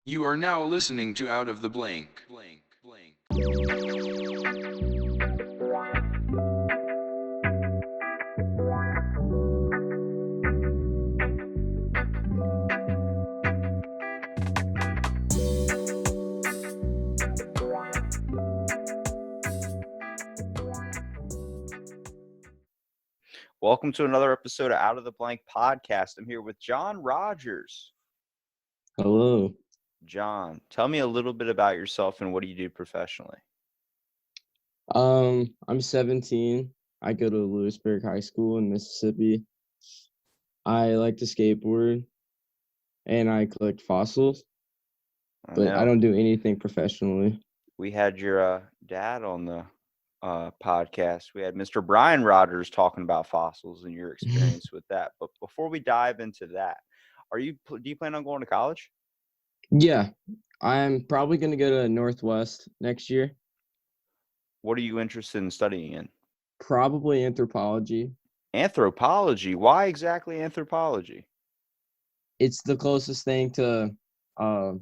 You are now listening to Out of the Blank. Welcome to another episode of Out of the Blank podcast. I'm here with John Rodgers. Hello. John, tell me a little bit about yourself and what do you do professionally? I'm 17. I go to Lewisburg High School in Mississippi. I like to skateboard and I collect fossils, I but I know don't do anything professionally. we had your dad on the podcast. We had Mr. Brian Rodgers talking about fossils and your experience with that. But before we dive into that, do you plan on going to college? Yeah, I'm probably going to go to Northwest next year. What are you interested in studying in? Probably anthropology. Anthropology. Why exactly anthropology? It's the closest thing to uh,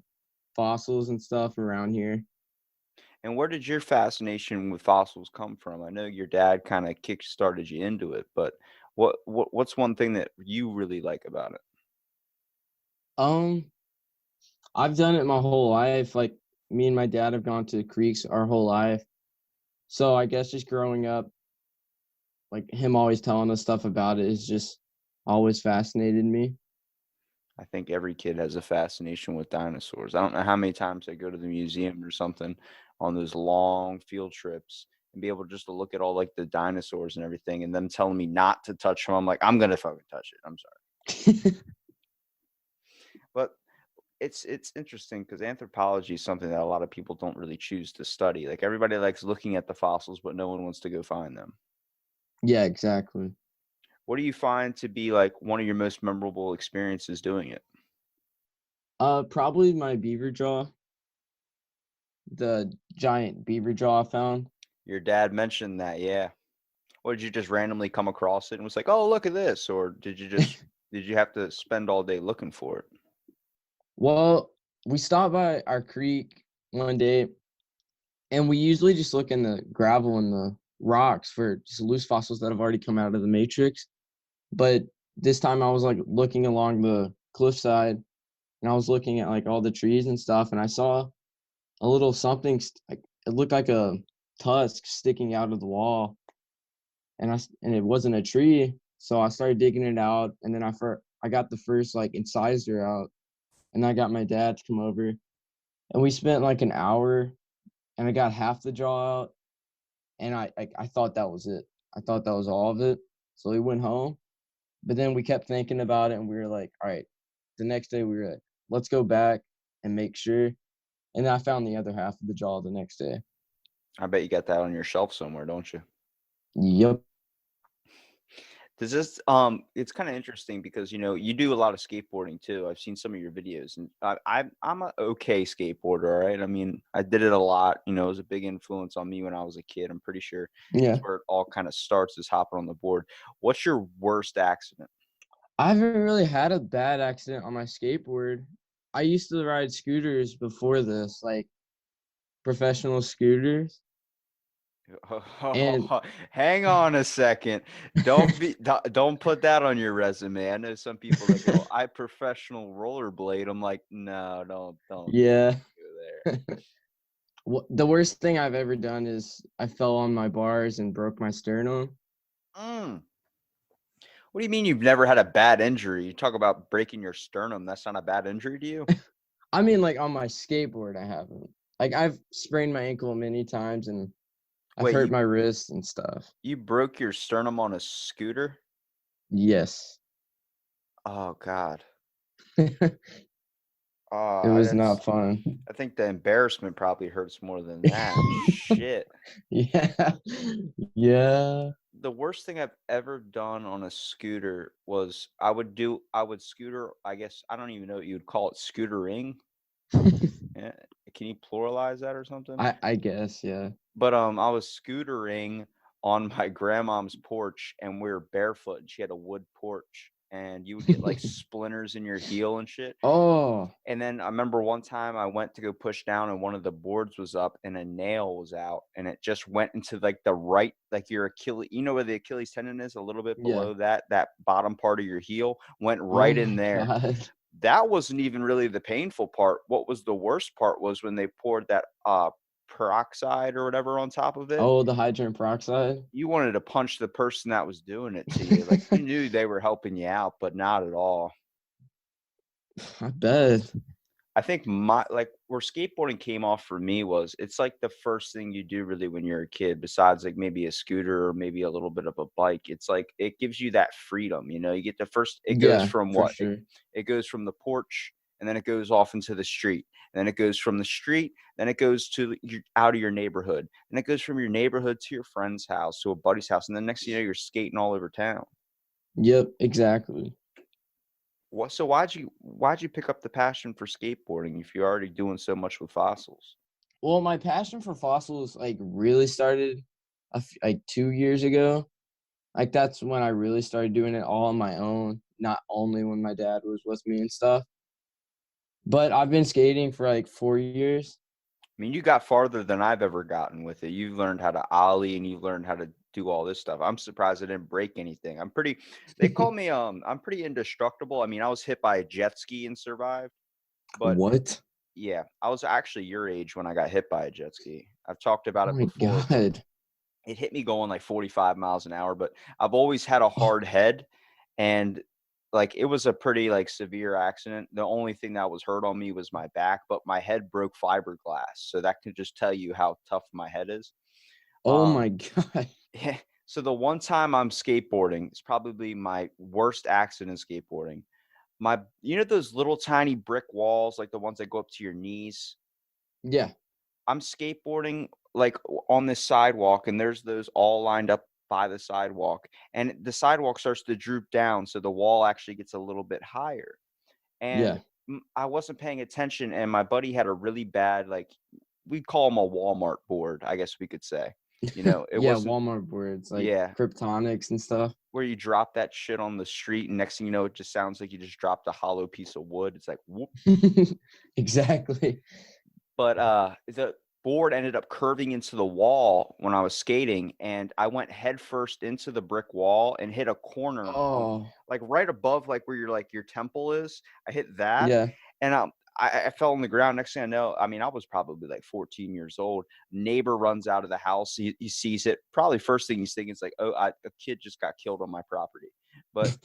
fossils and stuff around here. And where did your fascination with fossils come from? I know your dad kind of kick-started you into it, but what's one thing that you really like about it? Um, I've done it my whole life. Like me and my dad have gone to creeks our whole life. So I guess just growing up, like him always telling us stuff about it is just always fascinated me. I think every kid has a fascination with dinosaurs. I don't know how many times I go to the museum or something on those long field trips and be able just to look at all like the dinosaurs and everything and them telling me not to touch them. I'm like, I'm gonna fucking touch it. I'm sorry. But it's interesting because anthropology is something that a lot of people don't really choose to study. Like everybody likes looking at the fossils, but no one wants to go find them. Yeah, exactly. What do you find to be like one of your most memorable experiences doing it? Probably my beaver jaw, the giant beaver jaw I found. Your dad mentioned that, yeah. Or did you just randomly come across it and was like, "Oh, look at this," or did you have to spend all day looking for it? Well, we stopped by our creek one day, and we usually just look in the gravel and the rocks for just loose fossils that have already come out of the matrix. But this time I was like looking along the cliffside, and I was looking at like all the trees and stuff, and I saw a little something like it looked like a tusk sticking out of the wall, and and it wasn't a tree, so I started digging it out, and then I got the first like incisor out, and I got my dad to come over, and we spent like an hour, and I got half the jaw out, and I thought that was it. I thought that was all of it. So we went home, but then we kept thinking about it, and we were like, all right. The next day we were like, let's go back and make sure. And I found the other half of the jaw the next day. I bet you got that on your shelf somewhere, don't you? Yep. Does this it's kind of interesting because you do a lot of skateboarding too. I've seen some of your videos and I'm a okay skateboarder, all right? I mean, I did it a lot, it was a big influence on me when I was a kid. I'm pretty sure that's Yeah. where it all kind of starts is hopping on the board. What's your worst accident? I haven't really had a bad accident on my skateboard. I used to ride scooters before this, like professional scooters. And Hang on a second. Don't put that on your resume. I know some people that go, I professional rollerblade. I'm like, no, don't yeah, go there. the worst thing I've ever done is I fell on my bars and broke my sternum. Mm. What do you mean you've never had a bad injury? You talk about breaking your sternum. That's not a bad injury to you? I mean, like on my skateboard, I haven't. Like I've sprained my ankle many times and I've Wait, hurt my wrist and stuff. you broke your sternum on a scooter? Yes. Oh God. It Oh, was not fun. I think the embarrassment probably hurts more than that. Shit. Yeah. Yeah. The worst thing I've ever done on a scooter was I would scooter, I guess I don't even know what you would call it, scootering. Yeah. Can you pluralize that or something? I guess, yeah. But I was scootering on my grandmom's porch and we were barefoot and she had a wood porch. and you would get like splinters in your heel and shit. Oh, And then I remember one time I went to go push down and one of the boards was up and a nail was out and it just went into like the right, like your Achilles, you know where the Achilles tendon is, a little bit yeah. below that bottom part of your heel went Oh right in my there. God. That wasn't even really the painful part. What was the worst part was when they poured that peroxide or whatever on top of it. Oh, the hydrogen peroxide. You wanted to punch the person that was doing it to you. Like you knew they were helping you out, but not at all. I bet. I think my like where skateboarding came off for me was it's like the first thing you do really when you're a kid, besides like maybe a scooter or maybe a little bit of a bike. It's like it gives you that freedom, you know. You get the first it goes Yeah, from for what? sure. It goes from the porch and then it goes off into the street. And then it goes from the street, then it goes to out of your neighborhood. And it goes from your neighborhood to your friend's house, to a buddy's house. And then next thing you know, you're skating all over town. Yep, exactly. What so why'd you pick up the passion for skateboarding if you're already doing so much with fossils? Well, my passion for fossils like really started like 2 years ago. Like that's when I really started doing it all on my own, not only when my dad was with me and stuff. But I've been skating for like 4 years. I mean, you got farther than I've ever gotten with it. You've learned how to ollie and you've learned how to do all this stuff. I'm surprised I didn't break anything. They call me I'm pretty indestructible. I mean, I was hit by a jet ski and survived, but What? yeah, I was actually your age when I got hit by a jet ski. I've talked about Oh it my before. God. It hit me going like 45 miles an hour, but I've always had a hard head and like it was a pretty like severe accident. The only thing that was hurt on me was my back, but my head broke fiberglass. So that can just tell you how tough my head is. Oh Um my God. yeah, so the one time I'm skateboarding, it's probably my worst accident skateboarding. My you know those little tiny brick walls like the ones that go up to your knees? Yeah. I'm skateboarding like on this sidewalk and there's those all lined up by the sidewalk and the sidewalk starts to droop down so the wall actually gets a little bit higher and Yeah. I wasn't paying attention and my buddy had a really bad like we'd call him a Walmart board, I guess we could say. You know, it Yeah, wasn't Walmart boards like yeah, kryptonics and stuff. where you drop that shit on the street and next thing you know it just sounds like you just dropped a hollow piece of wood. It's like whoop. Exactly. But, the board ended up curving into the wall when I was skating, and I went headfirst into the brick wall and hit a corner on Oh, like, right above, like, where your temple is. I hit that, yeah. and, I fell on the ground. Next thing I know, I mean, I was probably, like, 14 years old. Neighbor runs out of the house. He sees it. Probably first thing he's thinking is like, "Oh, a kid just got killed on my property." But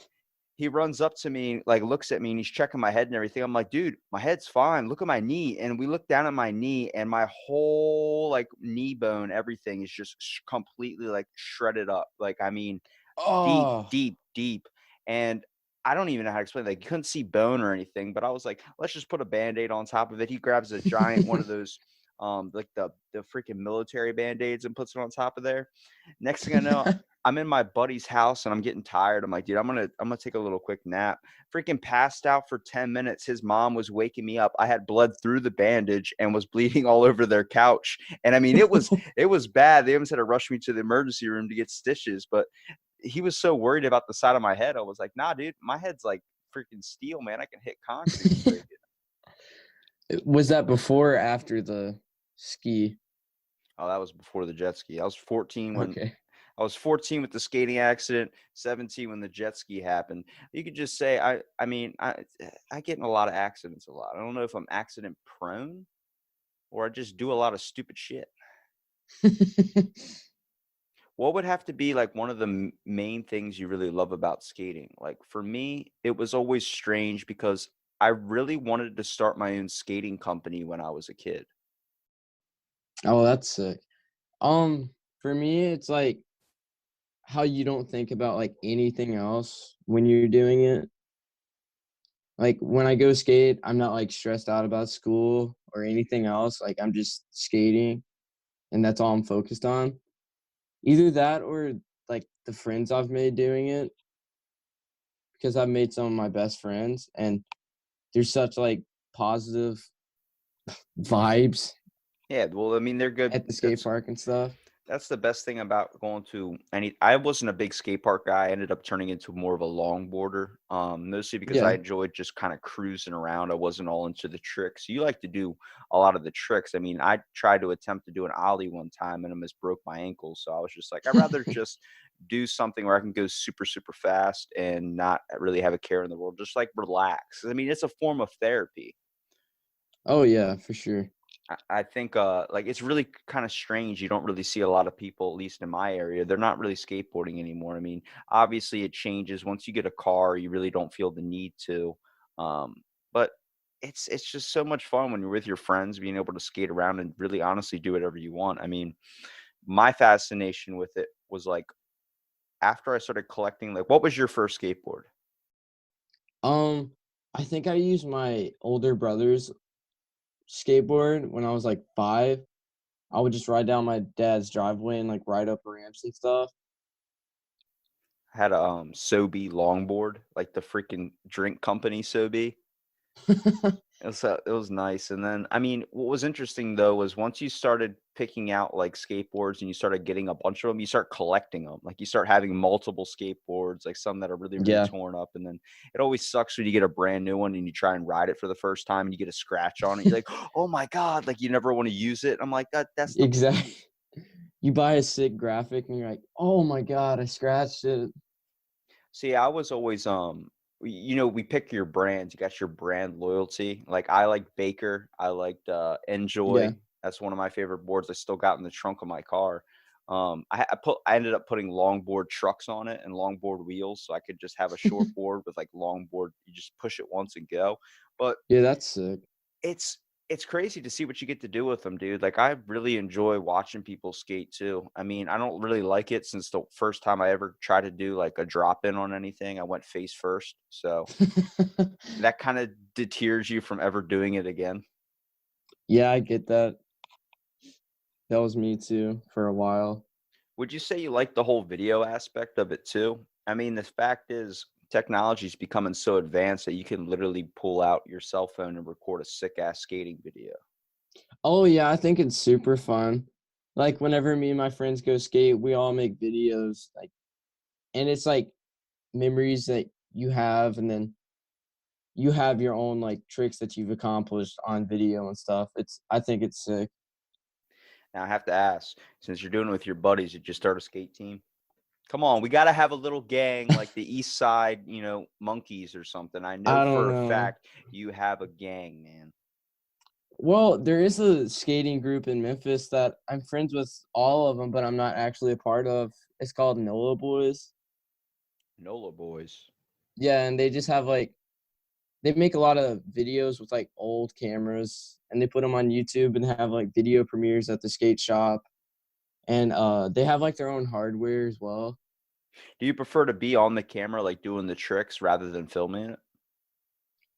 he runs up to me, like, looks at me, and he's checking my head and everything. I'm like, "Dude, my head's fine. Look at my knee." And we look down at my knee, and my whole, like, knee bone, everything is just completely, like, shredded up. Like, I mean, deep, Oh. deep, deep. And I don't even know how to explain. Like, you couldn't see bone or anything, but I was like, "Let's just put a Band-Aid on top of it." He grabs a giant one of those, like the freaking military Band-Aids and puts it on top of there. Next thing I know, I'm in my buddy's house and I'm getting tired. I'm like, dude, I'm gonna take a little quick nap. Freaking passed out for 10 minutes. His mom was waking me up. I had blood through the bandage and was bleeding all over their couch. And I mean, it was bad. They almost had to rush me to the emergency room to get stitches. But he was so worried about the side of my head. I was like, nah, dude, my head's like freaking steel, man. I can hit concrete and break it. Was that before or after the ski? Oh, that was before the jet ski. Okay. I was 14 with the skating accident, 17 when the jet ski happened. You could just say I mean, I get in a lot of accidents a lot. I don't know if I'm accident prone or I just do a lot of stupid shit. What would have to be like one of the main things you really love about skating? Like for me, it was always strange because I really wanted to start my own skating company when I was a kid. Oh, that's sick. Um, for me, it's like how you don't think about like anything else when you're doing it. Like when I go skate, I'm not like stressed out about school or anything else. Like I'm just skating and that's all I'm focused on. Either that or like the friends I've made doing it because I've made some of my best friends and there's such like positive vibes Yeah, well, I mean, they're good. at the skate park and stuff. That's the best thing about going to any. I wasn't a big skate park guy. I ended up turning into more of a longboarder, mostly because I Yeah. enjoyed just kind of cruising around. I wasn't all into the tricks. You like to do a lot of the tricks. I mean, I tried to attempt to do an ollie one time and I almost broke my ankle. So I was just like, I'd rather just do something where I can go super, super fast and not really have a care in the world. Just like relax. I mean, it's a form of therapy. Oh yeah, for sure. I think, like, it's really kind of strange. You don't really see a lot of people, at least in my area. They're not really skateboarding anymore. I mean, obviously, it changes once you get a car. You really don't feel the need to, um, but it's just so much fun when you're with your friends, being able to skate around and really honestly do whatever you want. I mean, my fascination with it was like after I started collecting. Like, what was your first skateboard? Um, I think I used my older brother's skateboard when I was like 5. I would just ride down my dad's driveway and like ride up ramps and stuff. I had a Sobe longboard, like the freaking drink company Sobe. It was nice, and then, I mean, what was interesting, though, was once you started picking out, like, skateboards and you started getting a bunch of them, you start collecting them. Like, you start having multiple skateboards, like, some that are really, really Yeah, torn up, and then it always sucks when you get a brand new one and you try and ride it for the first time and you get a scratch on it. You're like, "Oh my god," like, you never wanna use it. I'm like, That's the exactly. point." You buy a sick graphic and you're like, "Oh my god, I scratched it." See, I was always, we pick your brands. You got your brand loyalty. Like I like Baker. I liked Yeah. Enjoy. That's one of my favorite boards. I still got in the trunk of my car. I ended up putting longboard trucks on it and longboard wheels, so I could just have a short board with like longboard. You just push it once and go. But Yeah, that's sick. it's it's crazy to see what you get to do with them, dude. Like, I really enjoy watching people skate too. I mean, I don't really like it since the first time I ever tried to do, like, a drop in on anything, I went face first, so that kinda deters you from ever doing it again. Yeah, I get that. That was me too for a while. Would you say you like the whole video aspect of it too? I mean, the fact is technology is becoming so advanced that you can literally pull out your cell phone and record a sick ass skating video. Oh yeah, I think it's super fun. Like whenever me and my friends go skate, we all make videos like and it's like memories that you have and then you have your own like tricks that you've accomplished on video and stuff. I think it's sick. Now I have to ask, since you're doing it with your buddies, did you start a skate team? Come on, we gotta have a little gang like the East Side, monkeys or something. I know I don't for a know. fact you have a gang, man. Well, there is a skating group in Memphis that I'm friends with all of them, but I'm not actually a part of. It's called NOLA Boys. NOLA boys. Yeah, and they just have like they make a lot of videos with like old cameras and they put them on YouTube and have like video premieres at the skate shop. And they have like their own hardware as well. Do you prefer to be on the camera, like doing the tricks rather than filming it?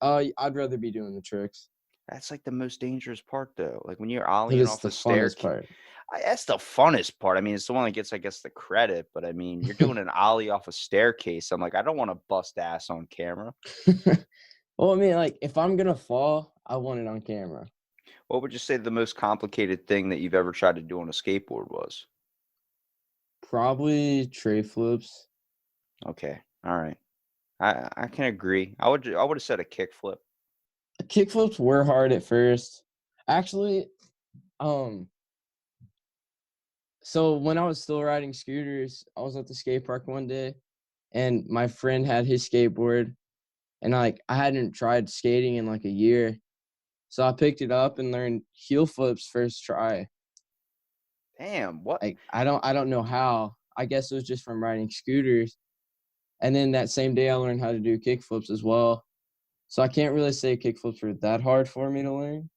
I'd rather be doing the tricks. That's like the most dangerous part, though. Like when you're But ollieing it's off the a funnest staircase. part. That's the funnest part. I mean, it's the one that gets, I guess, the credit. But I mean, you're doing an ollie off a staircase. I'm like, I don't want to bust ass on camera. Well, I mean, like if I'm gonna fall, I want it on camera. What would you say the most complicated thing that you've ever tried to do on a skateboard was? Probably tray flips. Okay, all right. I can agree. I would have said a kickflip. Kickflips were hard at first. Actually, um, so when I was still riding scooters, I was at the skate park one day and my friend had his skateboard and like I hadn't tried skating in like a year. So I picked it up and learned heel flips first try. Damn, what? Like I don't know how. I guess it was just from riding scooters. And then that same day I learned how to do kick flips as well. So I can't really say kick flips were that hard for me to learn,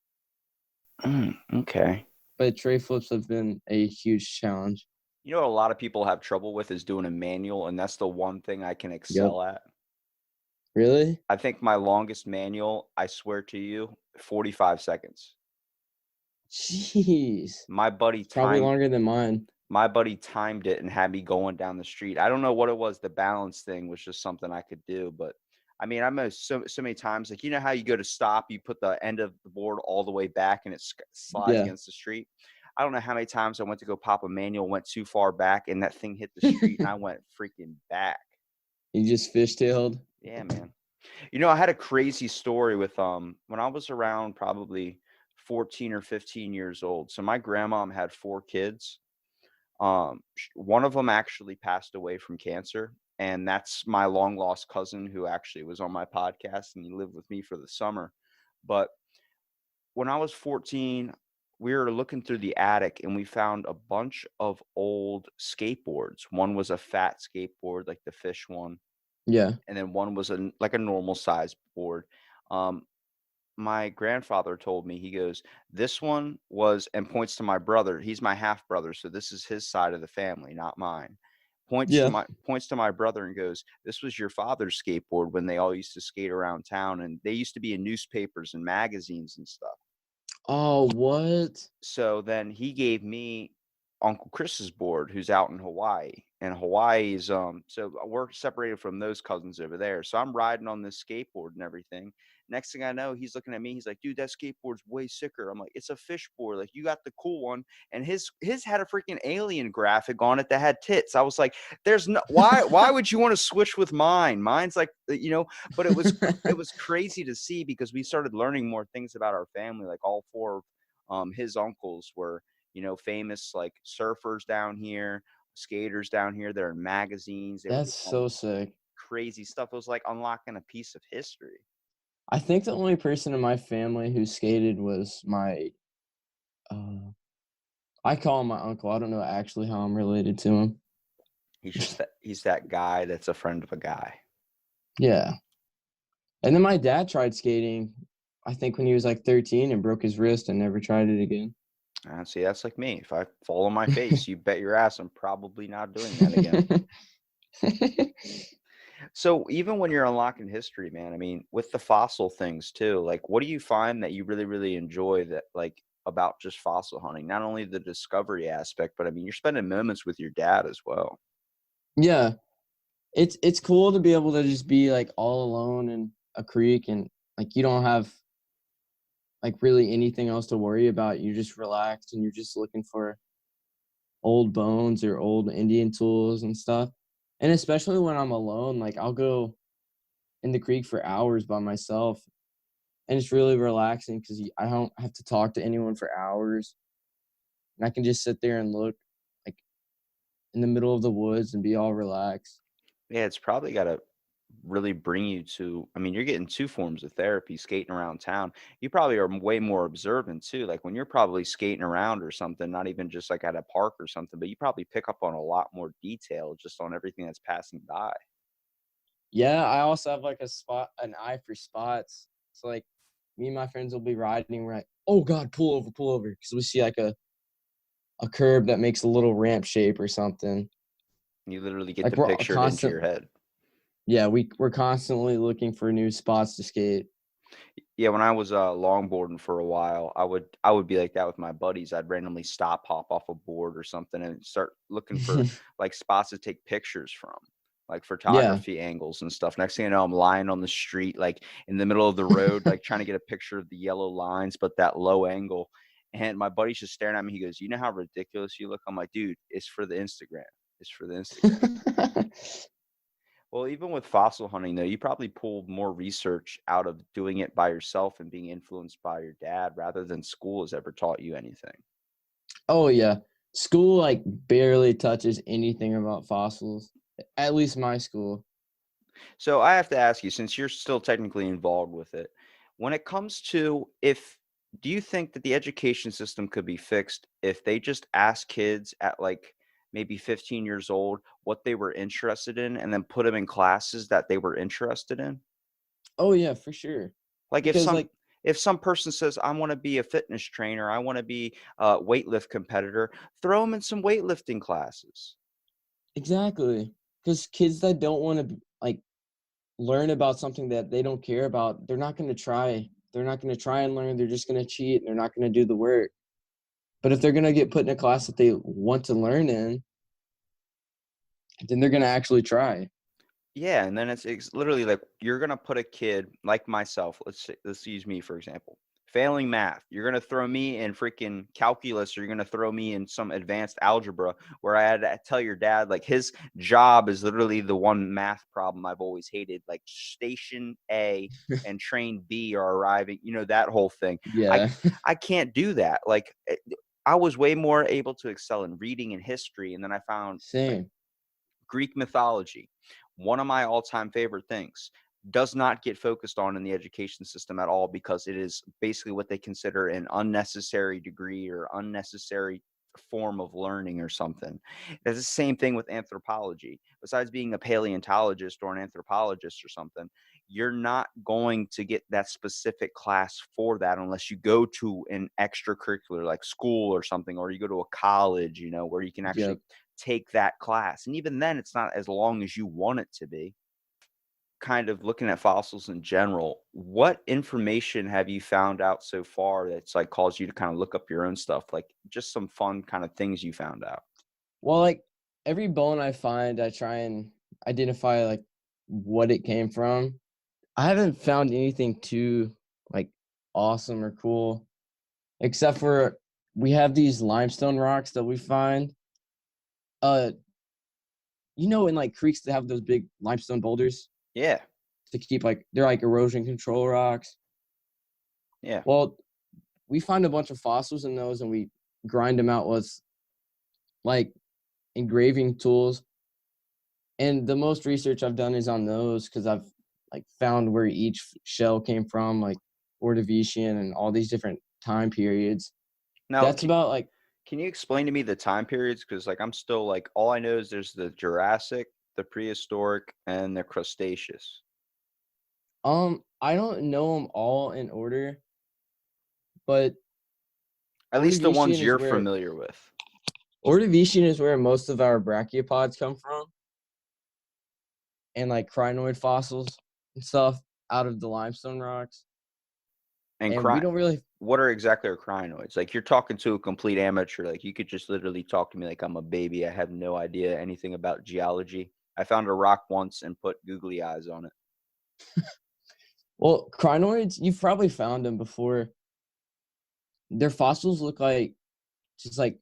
Okay. but tray flips have been a huge challenge. You know what a lot of people have trouble with is doing a manual, and that's the one thing I can Yep. excel at. Really? I think my longest manual, I swear to you, 45 seconds. Jeez. My buddy It's probably timed longer than mine. my buddy timed it and had me going down the street. I don't know what it was. The balance thing was just something I could do, but I mean, I know so many times, like how you go to stop, you put the end of the board all the way back and it slides Yeah. against the street. I don't know how many times I went to go pop a manual, went too far back, and that thing hit the street, and I went freaking back. You just fishtailed? Yeah, man. You know, I had a crazy story with when I was around probably 14 or 15 years old. So my grandmom had 4 kids. One of them actually passed away from cancer, and that's my long lost cousin who actually was on my podcast, and he lived with me for the summer. But when I was 14, we were looking through the attic and we found a bunch of old skateboards. One was a fat skateboard, like the fish one, Yeah. and then one was like a normal size board. Um, my grandfather told me, he goes, this one was, and points to my brother. He's my half brother, so this is his side of the family, not mine. Yeah. Points to my brother and goes, this was your father's skateboard when they all used to skate around town, and they used to be in newspapers and magazines and stuff. Oh, what? So then he gave me Uncle Chris's board, who's out in Hawaii. And Hawaii's so we're separated from those cousins over there. So I'm riding on this skateboard and everything. Next thing I know, he's looking at me. He's like, dude, that skateboard's way sicker. I'm like, it's a fish board. Like, you got the cool one. And his had a freaking alien graphic on it that had tits. I was like, there's no why would you want to switch with mine? Mine's like, but it was crazy to see because we started learning more things about our family. Like all 4 of his uncles were, famous like surfers down here, skaters down here. They're in magazines. They were That's so sick. crazy stuff. It was like unlocking a piece of history. I think the only person in my family who skated was my I call him my uncle. I don't know actually how I'm related to him. He's that guy that's a friend of a guy. Yeah. And then my dad tried skating, I think when he was like 13 and broke his wrist and never tried it again. See, that's like me. If I fall on my face, you bet your ass I'm probably not doing that again. So even when you're unlocking history, man, I mean, with the fossil things too, like what do you find that you really, really enjoy that like about just fossil hunting? Not only the discovery aspect, but I mean, you're spending moments with your dad as well. Yeah. It's cool to be able to just be like all alone in a creek and like you don't have like really anything else to worry about. You're just relaxed and you're just looking for old bones or old Indian tools and stuff. And especially when I'm alone, like I'll go in the creek for hours by myself and it's really relaxing because I don't have to talk to anyone for hours. And I can just sit there and look like in the middle of the woods and be all relaxed. Yeah, it's probably got to really bring you to, I mean, you're getting 2 forms of therapy skating around town. You probably are way more observant too. Like when you're probably skating around or something, not even just like at a park or something, but you probably pick up on a lot more detail just on everything that's passing by. Yeah, I also have like an eye for spots. So like me and my friends will be riding, we're like, oh God, pull over. Because we see like a curb that makes a little ramp shape or something. You literally get Like to we're picture it into your head. yeah, we're constantly looking for new spots to skate. Yeah, when I was longboarding for a while, I would be like that with my buddies. I'd randomly stop, hop off a board or something, and start looking for like spots to take pictures from, like Yeah. photography angles and stuff. Next thing you know, I'm lying on the street, like in the middle of the road, like trying to get a picture of the yellow lines, but that low angle. And my buddy's just staring at me. He goes, "You know how ridiculous you look?" I'm like, "Dude, it's for the Instagram. It's for the Instagram." Well, even with fossil hunting, though, you probably pulled more research out of doing it by yourself and being influenced by your dad rather than school has ever taught you anything. Oh yeah. School like barely touches anything about fossils. At least my school. So I have to ask you, since you're still technically involved with it, when it comes to if do you think that the education system could be fixed if they just ask kids at like maybe 15 years old what they were interested in and then put them in classes that they were interested in? Oh yeah, for sure. Like Because like if some person says, I want to be a fitness trainer, I want to be a weightlift competitor, throw them in some weightlifting classes. exactly. Because kids that don't want to like learn about something that they don't care about, they're not going to try. They're not going to try and learn. They're just going to cheat. They're not going to do the work. But if they're going to get put in a class that they want to learn in, then they're going to actually try. Yeah, and then it's literally like you're gonna put a kid like myself. Let's use me for example. failing math. You're gonna throw me in freaking calculus, or you're gonna throw me in some advanced algebra where I had to tell your dad like his job is literally the one math problem I've always hated. Like station A and train B are arriving, that whole thing. I Yeah. I can't do that. Like I was way more able to excel in reading and history, and then I found like Same. Greek mythology, one of my all-time favorite things, does not get focused on in the education system at all because it is basically what they consider an unnecessary degree or unnecessary form of learning or something. It's the same thing with anthropology. Besides being a paleontologist or an anthropologist or something, you're not going to get that specific class for that unless you go to an extracurricular like school or something, or you go to a college, where you can actually Yep. take that class. And even then, it's not as long as you want it to be. Kind of looking at fossils in general, what information have you found out so far that's like caused you to kind of look up your own stuff? Like just some fun kind of things you found out. Well, like every bone I find, I try and identify like what it came from. I haven't found anything too like awesome or cool, except for we have these limestone rocks that we find. Uh, in like creeks that have those big limestone boulders Yeah. to keep like they're like erosion control rocks. Yeah. Well, we find a bunch of fossils in those and we grind them out with like engraving tools. And the most research I've done is on those because I've like found where each shell came from, like Ordovician and all these different time periods. Now, That's about like can you explain to me the time periods? Because like I'm still like all I know is there's the Jurassic, the prehistoric, and the Cretaceous. I don't know them all in order, but At least the ones Ordovician is you're where familiar with. Ordovician is where most of our brachiopods come from, and like crinoid fossils and stuff out of the limestone rocks. And And we don't really what are exactly are crinoids? Like you're talking to a complete amateur. Like you could just literally talk to me like I'm a baby. I have no idea anything about geology. I found a rock once and put googly eyes on it. well, crinoids, you've probably found them before. Their fossils look like just like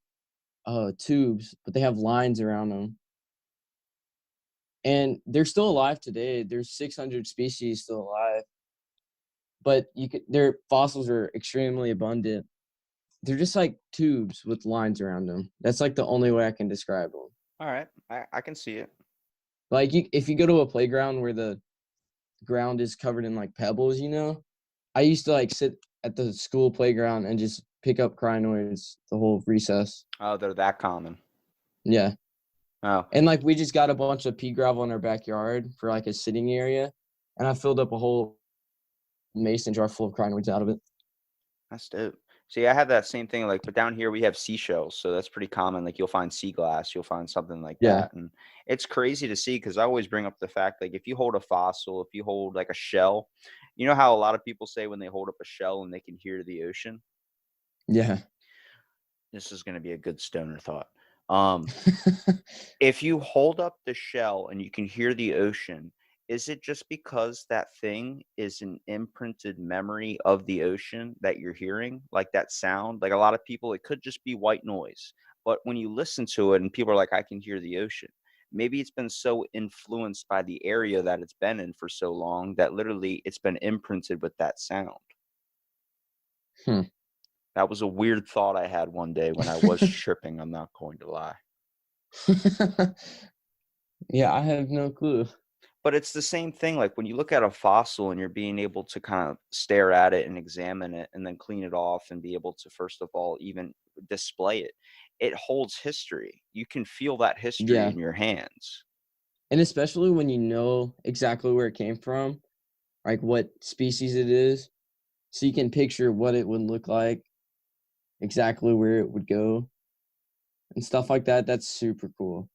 tubes, but they have lines around them. And they're still alive today. There's 600 species still alive, but their fossils are extremely abundant. They're just like tubes with lines around them. That's like the only way I can describe them. All right, I can see it. Like if you go to a playground where the ground is covered in like pebbles, I used to like sit at the school playground and just pick up crinoids the whole recess. Oh, they're that common. Yeah. Oh, And like we just got a bunch of pea gravel in our backyard for like a sitting area, and I filled up a whole mason jar full of crinoids out of it. that's dope. See, I have that same thing, like, but down here we have seashells, so that's pretty common. Like, you'll find sea glass, you'll find something like Yeah. that, and it's crazy to see because I always bring up the fact, like, if you hold a fossil, if you hold like a shell, you know how a lot of people say when they hold up a shell and they can hear the ocean. Yeah. This is going to be a good stoner thought. If you hold up the shell and you can hear the ocean, is it just because that thing is an imprinted memory of the ocean that you're hearing? Like that sound? Like a lot of people, it could just be white noise. But when you listen to it and people are like, I can hear the ocean, maybe it's been so influenced by the area that it's been in for so long that literally it's been imprinted with that sound. Hmm. That was a weird thought I had one day when I was tripping. I'm not going to lie. Yeah, I have no clue. But it's the same thing, like, when you look at a fossil and you're being able to kind of stare at it and examine it and then clean it off and be able to, first of all, even display it, it holds history. You can feel that history Yeah. in your hands. And especially when you know exactly where it came from, like what species it is, so you can picture what it would look like, exactly where it would go, and stuff like that. That's super cool.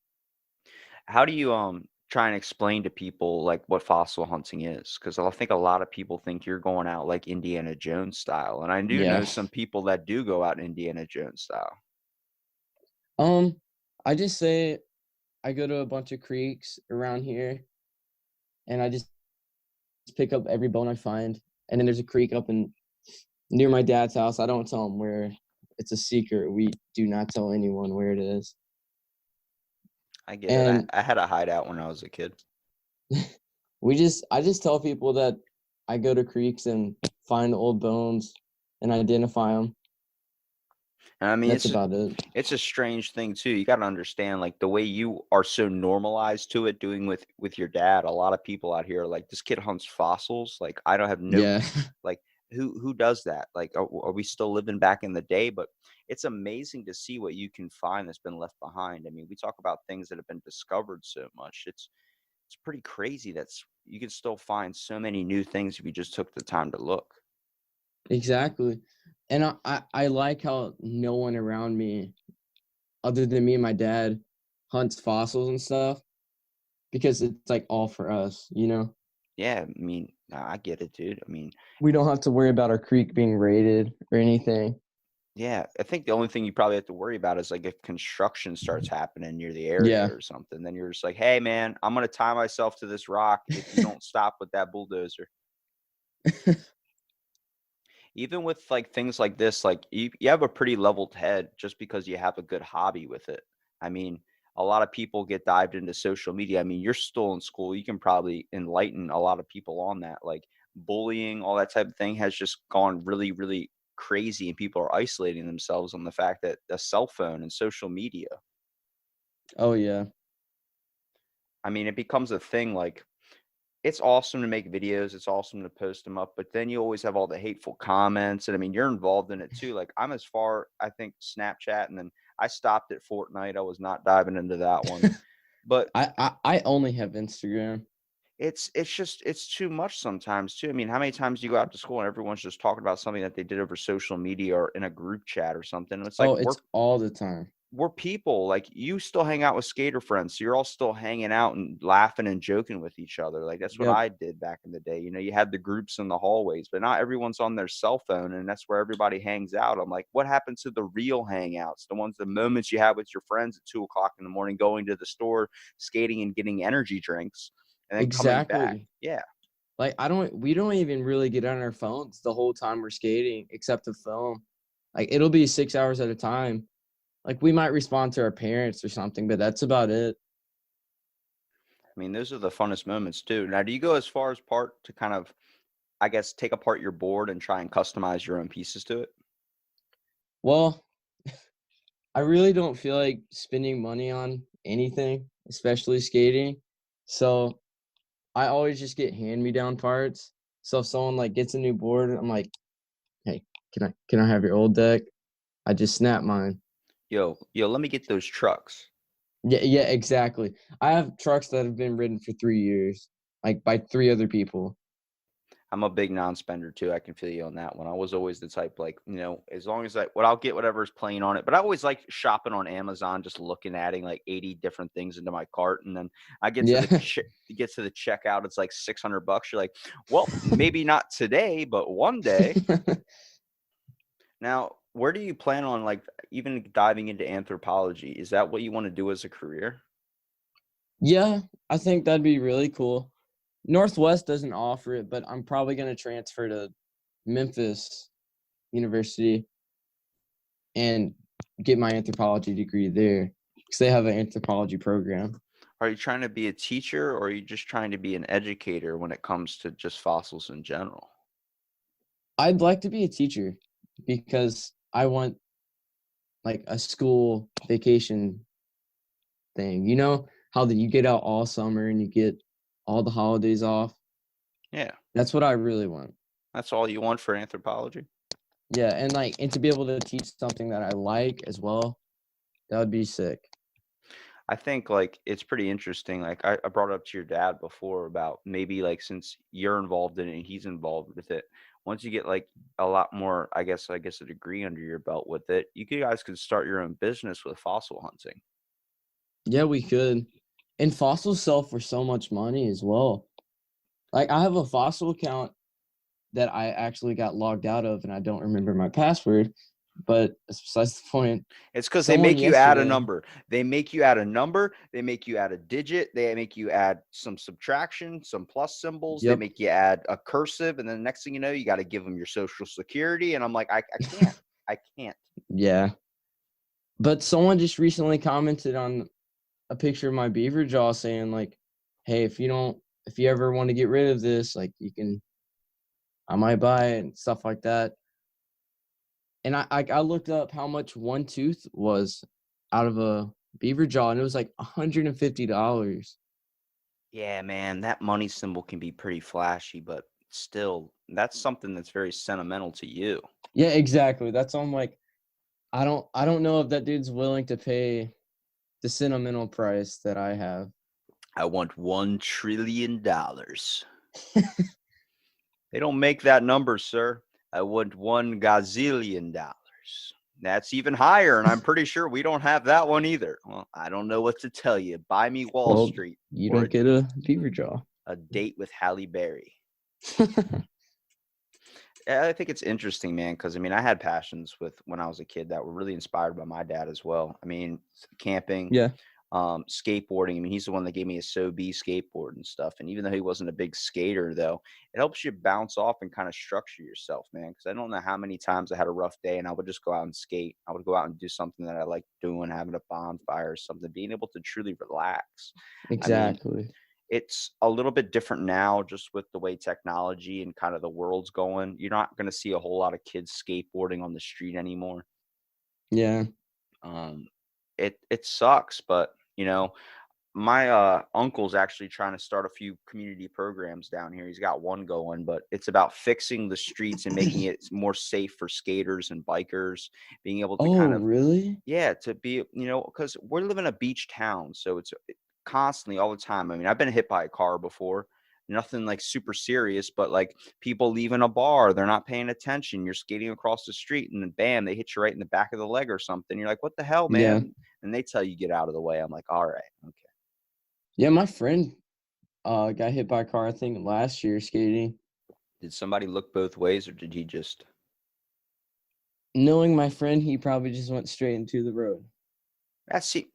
How do you, try and explain to people, like, what fossil hunting is? Because I think a lot of people think you're going out like Indiana Jones style, and I do Yeah. know some people that do go out Indiana Jones style. I just say I go to a bunch of creeks around here, and I just pick up every bone I find. And then there's a creek up in near my dad's house. I don't tell him where. It's a secret. We do not tell anyone where it is. I get it. And I had a hideout when I was a kid. I just tell people that I go to creeks and find old bones and identify them. And I mean, That's about it. it's a strange thing too. You got to understand, like the way you are so normalized to it, doing with your dad. A lot of people out here are like, this kid hunts fossils. Like, I don't have no, Yeah. like, who does that? Like, are we still living back in the day? But it's amazing to see what you can find that's been left behind. I mean, we talk about things that have been discovered so much. It's pretty crazy. You can still find so many new things if you just took the time to look. Exactly. And I like how no one around me, other than me and my dad, hunts fossils and stuff because it's like all for us, you know? Yeah, I mean, I get it, dude. I mean, We don't have to worry about our creek being raided or anything. yeah, I think the only thing you probably have to worry about is like if construction starts happening near the area Yeah. or something, then you're just like, hey, man, I'm going to tie myself to this rock if you don't stop with that bulldozer. Even with like things like this, like you have a pretty leveled head just because you have a good hobby with it. I mean, a lot of people get dived into social media. I mean, you're still in school. You can probably enlighten a lot of people on that. Like bullying, all that type of thing has just gone really, really crazy, and people are isolating themselves on the fact that a cell phone and social media. Oh yeah. I mean, it becomes a thing. Like it's awesome to make videos, it's awesome to post them up, but then you always have all the hateful comments, and I mean, you're involved in it too. Like I'm as far, I think Snapchat, and then I stopped at Fortnite. I was not diving into that one. But I only have Instagram. it's too much sometimes too. I mean, how many times do you go out to school and everyone's just talking about something that they did over social media or in a group chat or something? It's like Oh, it's all the time. we're people. Like you still hang out with skater friends, so you're all still hanging out and laughing and joking with each other. Like that's what Yep. I did back in the day. You know, you had the groups in the hallways, but not everyone's on their cell phone, and that's where everybody hangs out. I'm like, what happened to the real hangouts, the moments you have with your friends at 2 o'clock in the morning, going to the store, skating and getting energy drinks, and then coming back? Exactly. Yeah. Like we don't even really get on our phones the whole time we're skating except to film. Like it'll be 6 hours at a time. Like we might respond to our parents or something, but that's about it. I mean, those are the funnest moments too. Now, do you go as far as part to kind of, I guess, take apart your board and try and customize your own pieces to it? Well, I really don't feel like spending money on anything, especially skating. So I always just get hand-me-down parts. So if someone like gets a new board, I'm like, hey, can I have your old deck? I just snap mine. Yo, let me get those trucks. Yeah, exactly. I have trucks that have been ridden for 3 years, like by three other people. I'm a big non-spender too. I can feel you on that one. I was always the type like, as long as I'll get whatever's playing on it. But I always like shopping on Amazon, just looking, adding like 80 different things into my cart, and then I get to Yeah. the checkout. It's like $600. You're like, well, maybe not today, but one day. Now, where do you plan on like even diving into anthropology? Is that what you want to do as a career? Yeah, I think that'd be really cool. Northwest doesn't offer it, but I'm probably gonna transfer to Memphis University and get my anthropology degree there because they have an anthropology program. Are you trying to be a teacher, or are you just trying to be an educator when it comes to just fossils in general? I'd like to be a teacher because I want like a school vacation thing. You know how that you get out all summer and you get all the holidays off? Yeah, That's what I really want. that's all you want for anthropology. Yeah, and to be able to teach something that I like as well, that would be sick. I think like it's pretty interesting. Like I brought up to your dad before about maybe like since you're involved in it and he's involved with it, once you get like a lot more, I guess a degree under your belt with it, guys could start your own business with fossil hunting. Yeah, we could. And fossils sell for so much money as well. Like I have a fossil account that I actually got logged out of and I don't remember my password, but that's besides the point. It's because they Someone make you add a yesterday- number. They make you add a number. They make you add a digit. They make you add some subtraction, some plus symbols. They Yep. make you add a cursive. And then the next thing you know, you got to give them your social security. And I'm like, I can't. I can't. Yeah. But someone just recently commented on a picture of my beaver jaw saying like, hey, if you ever want to get rid of this, like I might buy it and stuff like that. And I looked up how much one tooth was out of a beaver jaw, and it was like $150. Yeah, man, that money symbol can be pretty flashy, but still, that's something that's very sentimental to you. Yeah, exactly. That's on like I don't know if that dude's willing to pay the sentimental price that I have. I want $1 trillion. They don't make that number, sir. I want $1 gazillion. That's even higher, and I'm pretty sure we don't have that one either. Well, I don't know what to tell you. Buy me Wall Well, Street you or don't get a beaver jaw. a date with Halle Berry. I think it's interesting, man, because I mean, I had passions with when I was a kid that were really inspired by my dad as well. I mean, camping, Yeah. skateboarding. I mean, he's the one that gave me a SoB skateboard and stuff. And even though he wasn't a big skater, though, it helps you bounce off and kind of structure yourself, man. Because I don't know how many times I had a rough day and I would just go out and skate. I would go out and do something that I like doing, having a bonfire or something, being able to truly relax. Exactly. It's a little bit different now just with the way technology and kind of the world's going. You're not going to see a whole lot of kids skateboarding on the street anymore. Yeah. It sucks, but my uncle's actually trying to start a few community programs down here. He's got one going, but it's about fixing the streets and making it more safe for skaters and bikers, being able to kind Oh, of really? to be, because we're living in a beach town, so it's constantly all the time. I mean, I've been hit by a car before, nothing like super serious, but like people leaving a bar, they're not paying attention. You're skating across the street and then bam, they hit you right in the back of the leg or something. You're like, what the hell, Yeah. man? And they tell you get out of the way. I'm like, all right, okay. Yeah, my friend got hit by a car, I think last year skating. Did somebody look both ways or did he just? Knowing my friend, he probably just went straight into the road. See,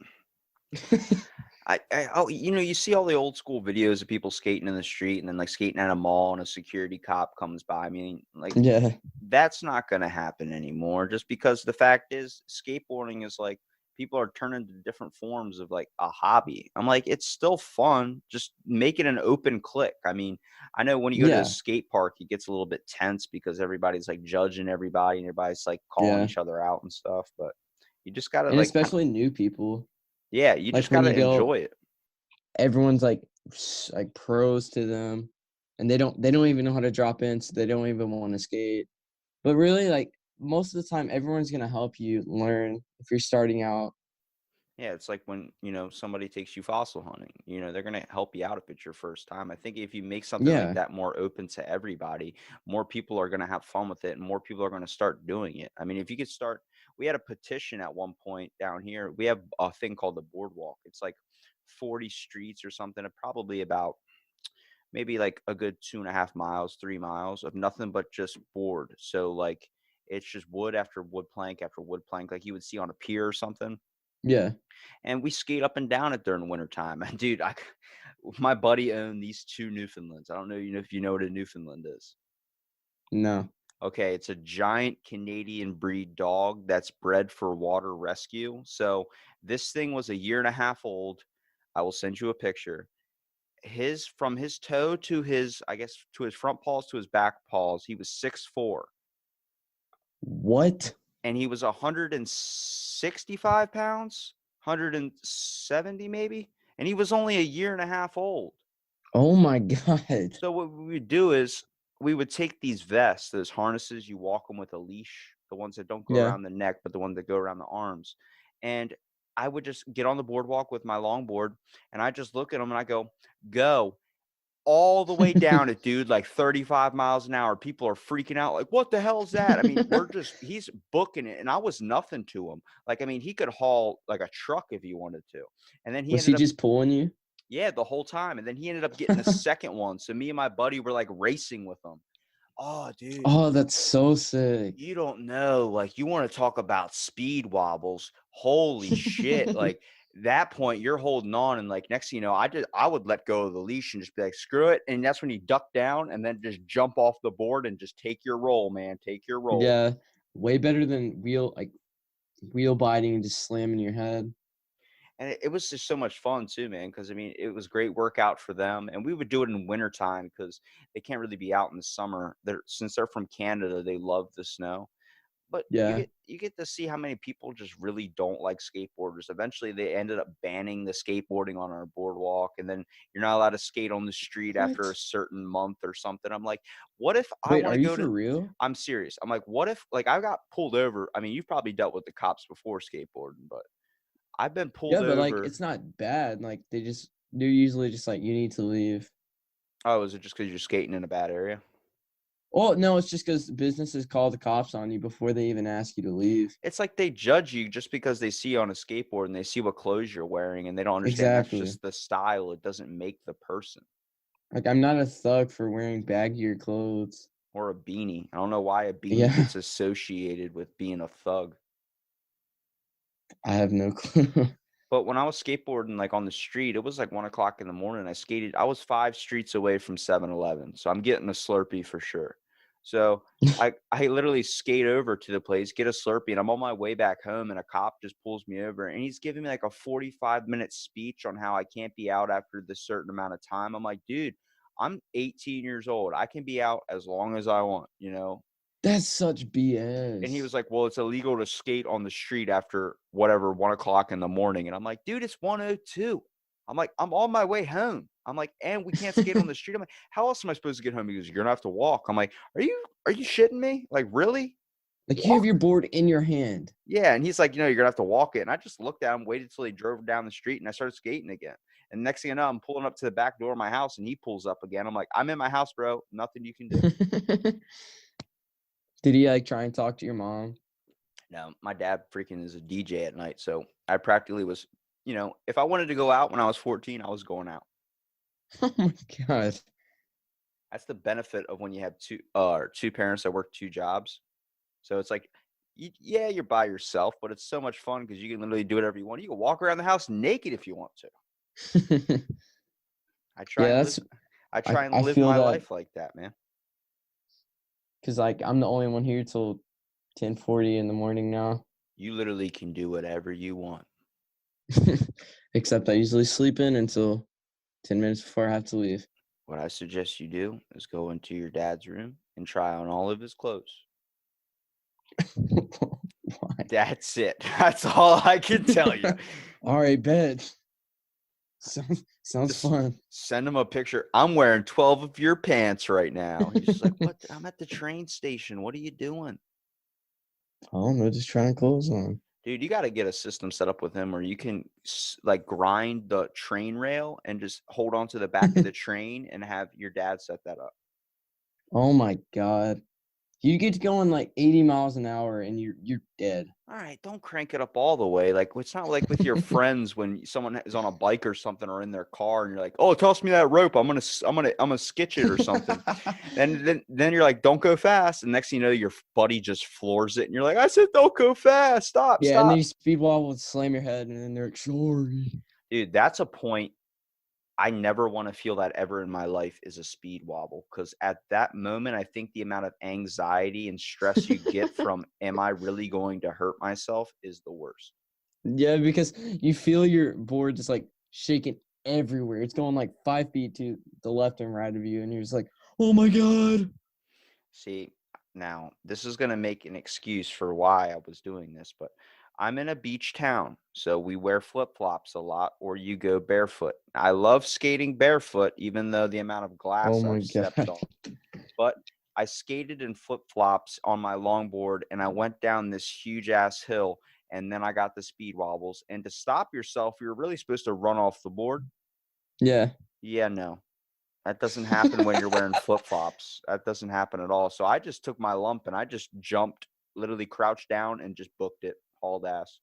you see all the old school videos of people skating in the street and then like skating at a mall and a security cop comes by. I mean, like Yeah. that's not going to happen anymore just because the fact is skateboarding is like people are turning to different forms of like a hobby. I'm like, it's still fun. Just make it an open click. I mean, I know when you go to a Yeah. skate park, it gets a little bit tense because everybody's like judging everybody and everybody's like calling Yeah. each other out and stuff. But you just got to And like, especially new people. yeah, you Like just got when to you go, enjoy it. everyone's like pros to them, and they don't even know how to drop in, so they don't even want to skate. But really, like most of the time, everyone's gonna help you learn if you're starting out. Yeah, it's like when, somebody takes you fossil hunting, they're going to help you out if it's your first time. I think if you make something like Yeah. that more open to everybody, more people are going to have fun with it and more people are going to start doing it. I mean, if you could start, we had a petition at one point down here. We have a thing called the boardwalk. It's like 40 streets or something, probably about maybe like a good 2.5 miles, 3 miles of nothing but just board. So like it's just wood after wood plank after wood plank, like you would see on a pier or something. Yeah. And we skate up and down it during wintertime. And dude, my buddy owned these two Newfoundlands. I don't know, if you know what a Newfoundland is. No. Okay, it's a giant Canadian breed dog that's bred for water rescue. So this thing was a year and a half old. I will send you a picture. From his toe to his, I guess, to his front paws to his back paws, he was 6'4". What? And he was 165 pounds, 170 maybe, and he was only a year and a half old. Oh my God. So what we would do is we would take these vests, those harnesses, you walk them with a leash, the ones that don't go Yeah. around the neck, but the ones that go around the arms. And I would just get on the boardwalk with my longboard, and I just look at them and I go all the way down it, dude, like 35 miles an hour. People are freaking out, like, what the hell is that? I mean, he's booking it, and I was nothing to him. Like, I mean, he could haul like a truck if he wanted to. And then Was he just pulling you? yeah, the whole time. And then he ended up getting the second one. So me and my buddy were like racing with him. Oh, dude. Oh, that's so sick. You don't know, like, you wanna talk about speed wobbles. Holy shit, like, that point, you're holding on, and, like, next thing you know, I would let go of the leash and just be like, "Screw it," and that's when you duck down and then just jump off the board and just take your roll, man, take your roll. Yeah, way better than wheel biting and just slamming your head. And it was just so much fun too, man, because, I mean, it was great workout for them, and we would do it in wintertime because they can't really be out in the summer. Since they're from Canada, they love the snow. But Yeah. you get to see how many people just really don't like skateboarders. Eventually, they ended up banning the skateboarding on our boardwalk, and then you're not allowed to skate on the street after a What? certain month or something. I'm like, what if I Wait, want are to you go for to real? I'm serious. I'm like, what if like I got pulled over? I mean, you've probably dealt with the cops before skateboarding, but I've been pulled Yeah, but, like, over. it's not bad, like, they're usually just like, "You need to leave." Oh, is it just because you're skating in a bad area? Oh, no, it's just because businesses call the cops on you before they even ask you to leave. It's like they judge you just because they see you on a skateboard and they see what clothes you're wearing and they don't understand that's Exactly. just the style. It doesn't make the person. Like, I'm not a thug for wearing baggier clothes. Or a beanie. I don't know why a beanie Yeah, gets associated with being a thug. I have no clue. But when I was skateboarding, like, on the street, it was, like, 1 o'clock in the morning. I was 5 streets away from 7-Eleven, so I'm getting a Slurpee for sure. So, I literally skate over to the place, get a Slurpee, and I'm on my way back home, and a cop just pulls me over, and he's giving me, like, a 45-minute speech on how I can't be out after this certain amount of time. I'm like, "Dude, I'm 18 years old. I can be out as long as I want, you know?" That's such And he BS. was like, "Well, it's illegal to skate on the street after whatever, 1 o'clock in the morning." And I'm like, "Dude, it's 1:02." I'm like, "I'm on my way home." I'm like, "And we can't skate on the street." I'm like, "How else am I supposed to get home?" He goes, "You're gonna have to walk." I'm like, are you shitting me? Like, really? Like, you have Walk?" your board in your hand. Yeah, and he's like, "You're gonna have to walk it." And I just looked at him, waited till he drove down the street, and I started skating again. And next thing you know, I'm pulling up to the back door of my house, and he pulls up again. I'm like, "I'm in my house, bro. Nothing you can do." Did he, like, try and talk to your mom? No, my dad freaking is a DJ at night, so I practically was, if I wanted to go out when I was 14, I was going out. Oh my god. That's the benefit of when you have two parents that work 2 jobs. So it's like, yeah, you're by yourself, but it's so much fun because you can literally do whatever you want. You can walk around the house naked if you want to. I try Yeah, and that's live I I try and I live feel my that life like that, man. because like, I'm the only one here till 10:40 in the morning now. You literally can do whatever you want. Except I usually sleep in until 10 minutes before I have to leave. What I suggest you do is go into your dad's room and try on all of his clothes. Why? That's it. That's all I can tell you. Alright, bet. Sounds Just fun. send him a picture. I'm wearing 12 of your pants right now. He's just like, "What? I'm at the train station. What are you doing?" Oh no, just trying clothes on. Dude, you got to get a system set up with him where you can like grind the train rail and just hold on to the back of the train and have your dad set that up. Oh my god. You get to going like 80 miles an hour and you're dead. All right, don't crank it up all the way. Like it's not like with your friends when someone is on a bike or something or in their car and you're like, "Oh, toss me that rope. I'm gonna skitch it or something." And then you're like, "Don't go fast." And next thing you know, your buddy just floors it, and you're like, "I said don't go fast. Stop, Yeah, and then stop." you speed wobble and slam your head, and then they're like, sorry. Dude, that's a point I never want to feel that ever in my life is a speed wobble because at that moment, I think the amount of anxiety and stress you get from, "Am I really going to hurt myself?" is the worst. Yeah, because you feel your board just like shaking everywhere. It's going like 5 feet to the left and right of you, and you're just like, oh my god. See, now this is going to make an excuse for why I was doing this, but I'm in a beach town, so we wear flip-flops a lot or you go barefoot. I love skating barefoot, even though the amount of Oh glass my I've stepped god. on. But I skated in flip-flops on my longboard and I went down this huge ass hill and then I got the speed wobbles. And to stop yourself, you're really supposed to run off the board. Yeah. Yeah, no. That doesn't happen when you're wearing flip-flops. That doesn't happen at all. So I just took my lump and I just jumped, literally crouched down and just booked it, hauled ass.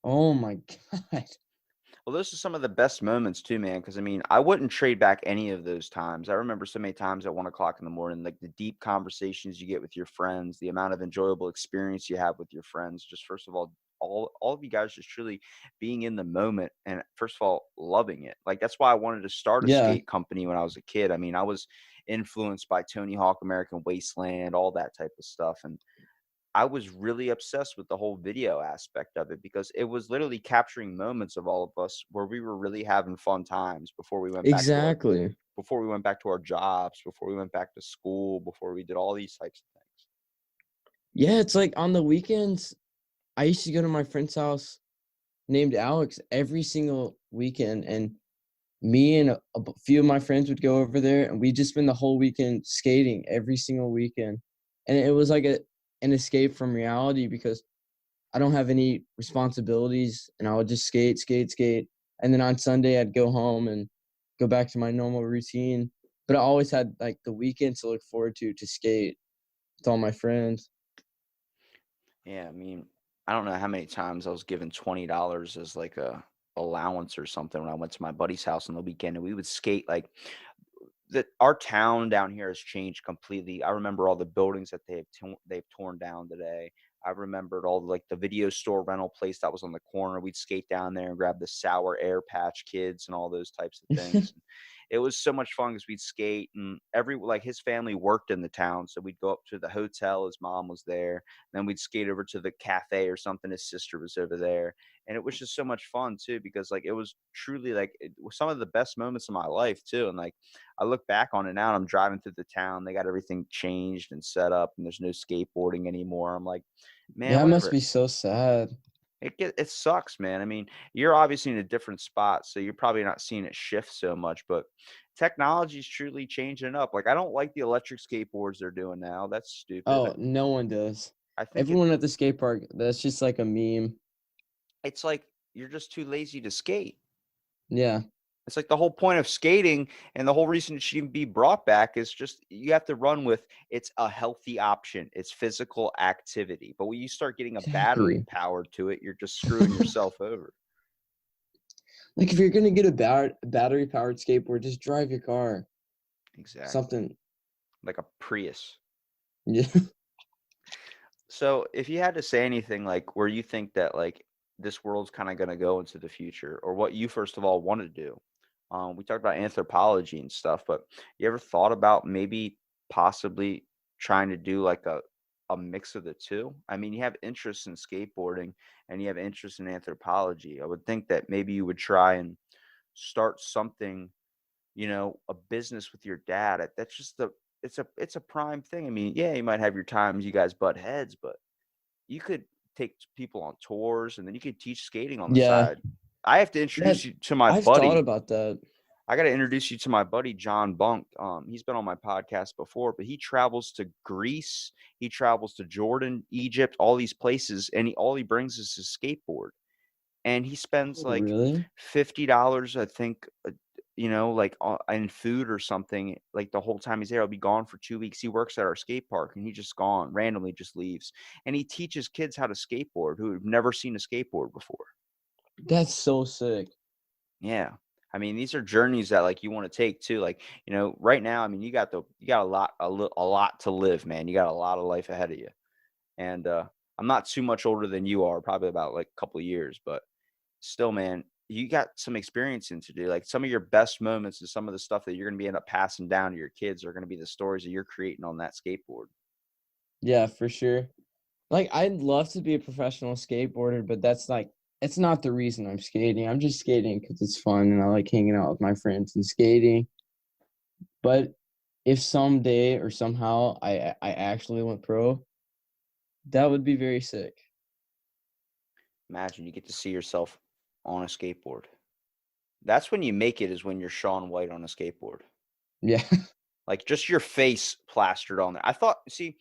Oh my god. Well, those are some of the best moments too, man. Because I mean, I wouldn't trade back any of those times. I remember so many times at 1 o'clock in the morning, like the deep conversations you get with your friends, the amount of enjoyable experience you have with your friends. Just first of all of you guys just truly being in the moment, and first of all, loving it. Like that's why I wanted to start a Yeah, skate company when I was a kid. I mean, I was influenced by Tony Hawk, American Wasteland, all that type of stuff, and I was really obsessed with the whole video aspect of it because it was literally capturing moments of all of us where we were really having fun times exactly. before we went back to our jobs, before we went back to school, before we did all these types of things. Yeah, it's like on the weekends, I used to go to my friend's house named Alex every single weekend, and me and few of my friends would go over there, and we just spend the whole weekend skating every single weekend, and it was like an escape from reality because I don't have any responsibilities, and I would just skate, skate, skate, and then on Sunday I'd go home and go back to my normal routine. But I always had like the weekend to look forward to skate with all my friends. Yeah, I mean, I don't know how many times I was given $20 as like a allowance or something when I went to my buddy's house on the weekend, and we would skate like that. Our town down here has changed completely. I remember all the buildings that they've torn down today. I remembered all like the video store rental place that was on the corner. We'd skate down there and grab the sour air patch kids and all those types of things. It was so much fun because we'd skate, and every like his family worked in the town, so we'd go up to the hotel. His mom was there. Then we'd skate over to the cafe or something. His sister was over there, and it was just so much fun too because like it was truly like it was some of the best moments of my life too. And like I look back on it now, and I'm driving through the town. They got everything changed and set up, and there's no skateboarding anymore. I'm like, man, That must whatever. be so sad. It sucks, man. I mean, you're obviously in a different spot, so you're probably not seeing it shift so much. But technology is truly changing up. Like I don't like the electric skateboards they're doing now. That's stupid. Oh, no one does. I think Everyone at the skate park, that's just like a meme. it's like you're just too lazy to skate. Yeah, It's like the whole point of skating and the whole reason it should even be brought back is just you have to run with it's a healthy option. It's physical activity. But when you start getting a battery exactly. powered to it, you're just screwing yourself over. Like if you're gonna get a battery powered skateboard, just drive your car. Exactly. Something. Like a Prius. Yeah. So if you had to say anything like where you think that like this world's kind of going to go into the future or what you first of all want to do, we talked about anthropology and stuff, but you ever thought about maybe possibly trying to do like a mix of the two? I mean, you have interest in skateboarding and you have interest in anthropology. I would think that maybe you would try and start something, a business with your dad. That's just it's a prime thing. I mean, yeah, you might have your times you guys butt heads, but you could take people on tours and then you could teach skating on the Yeah. side. I have to Yeah. introduce you to my I've thought buddy. about that. I got to introduce you to my buddy John Bunk. He's been on my podcast before, but he travels to Greece, he travels to Jordan, Egypt, all these places, and all he brings is his skateboard. And he spends Oh, like really? $50, I think, like in food or something. Like the whole time he's there, he'll be gone for 2 weeks. He works at our skate park, and he just gone randomly, just leaves. And he teaches kids how to skateboard who have never seen a skateboard before. That's so sick. Yeah. I mean, these are journeys that like you want to take too. Like, right now, I mean, you got a lot to live, man. You got a lot of life ahead of you. And I'm not too much older than you are, probably about like a couple of years, but still, man, you got some experiencing to do. Like some of your best moments and some of the stuff that you're going to be end up passing down to your kids are going to be the stories that you're creating on that skateboard. Yeah, for sure. Like I'd love to be a professional skateboarder, but that's like it's not the reason I'm skating. I'm just skating because it's fun and I like hanging out with my friends and skating. But if someday or somehow I actually went pro, that would be very sick. Imagine you get to see yourself on a skateboard. That's when you make it, is when you're Shaun White on a skateboard. Yeah. Like just your face plastered on there. I thought, see,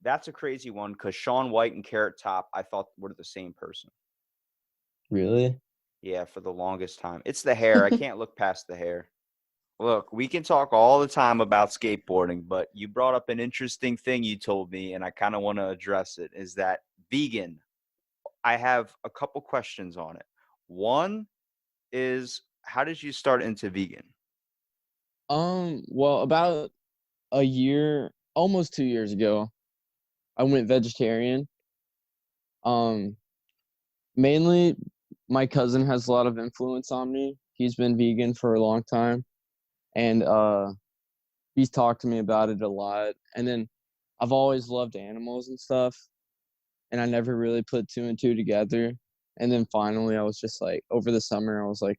that's a crazy one because Shaun White and Carrot Top, I thought were the same person. Really? Yeah, for the longest time. It's the hair. I can't look past the hair. Look, we can talk all the time about skateboarding, but you brought up an interesting thing you told me, and I kind of want to address it, is that vegan. I have a couple questions on it. One, is how did you start into vegan? Well, about a year, almost 2 years ago, I went vegetarian. Um, Mainly my cousin has a lot of influence on me. He's been vegan for a long time, and he's talked to me about it a lot. And then I've always loved animals and stuff, and I never really put two and two together. And then finally, I was just like, over the summer, I was like,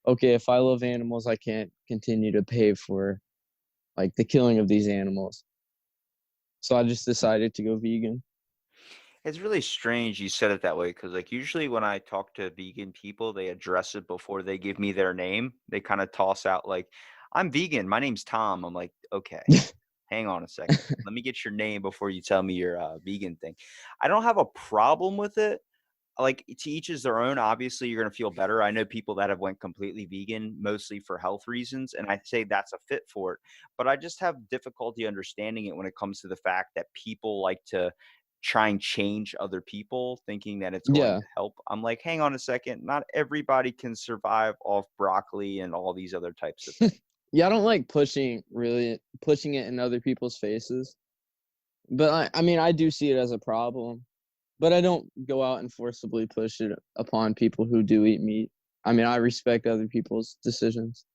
okay, if I love animals, I can't continue to pay for like the killing of these animals. So I just decided to go vegan. It's really strange you said it that way because, like, usually when I talk to vegan people, they address it before they give me their name. They kind of toss out, like, I'm vegan. My name's Tom. I'm like, okay, hang on a second. Let me get your name before you tell me your vegan thing. I don't have a problem with it. Like, to each is their own. Obviously, you're gonna feel better. I know people that have went completely vegan, mostly for health reasons, and I say that's a fit for it. But I just have difficulty understanding it when it comes to the fact that people like to try and change other people, thinking that it's going Yeah. to help. I'm like, hang on a second. Not everybody can survive off broccoli and all these other types of things. Yeah, I don't like pushing it in other people's faces. But I mean, I do see it as a problem, but I don't go out and forcibly push it upon people who do eat meat. I mean, I respect other people's decisions.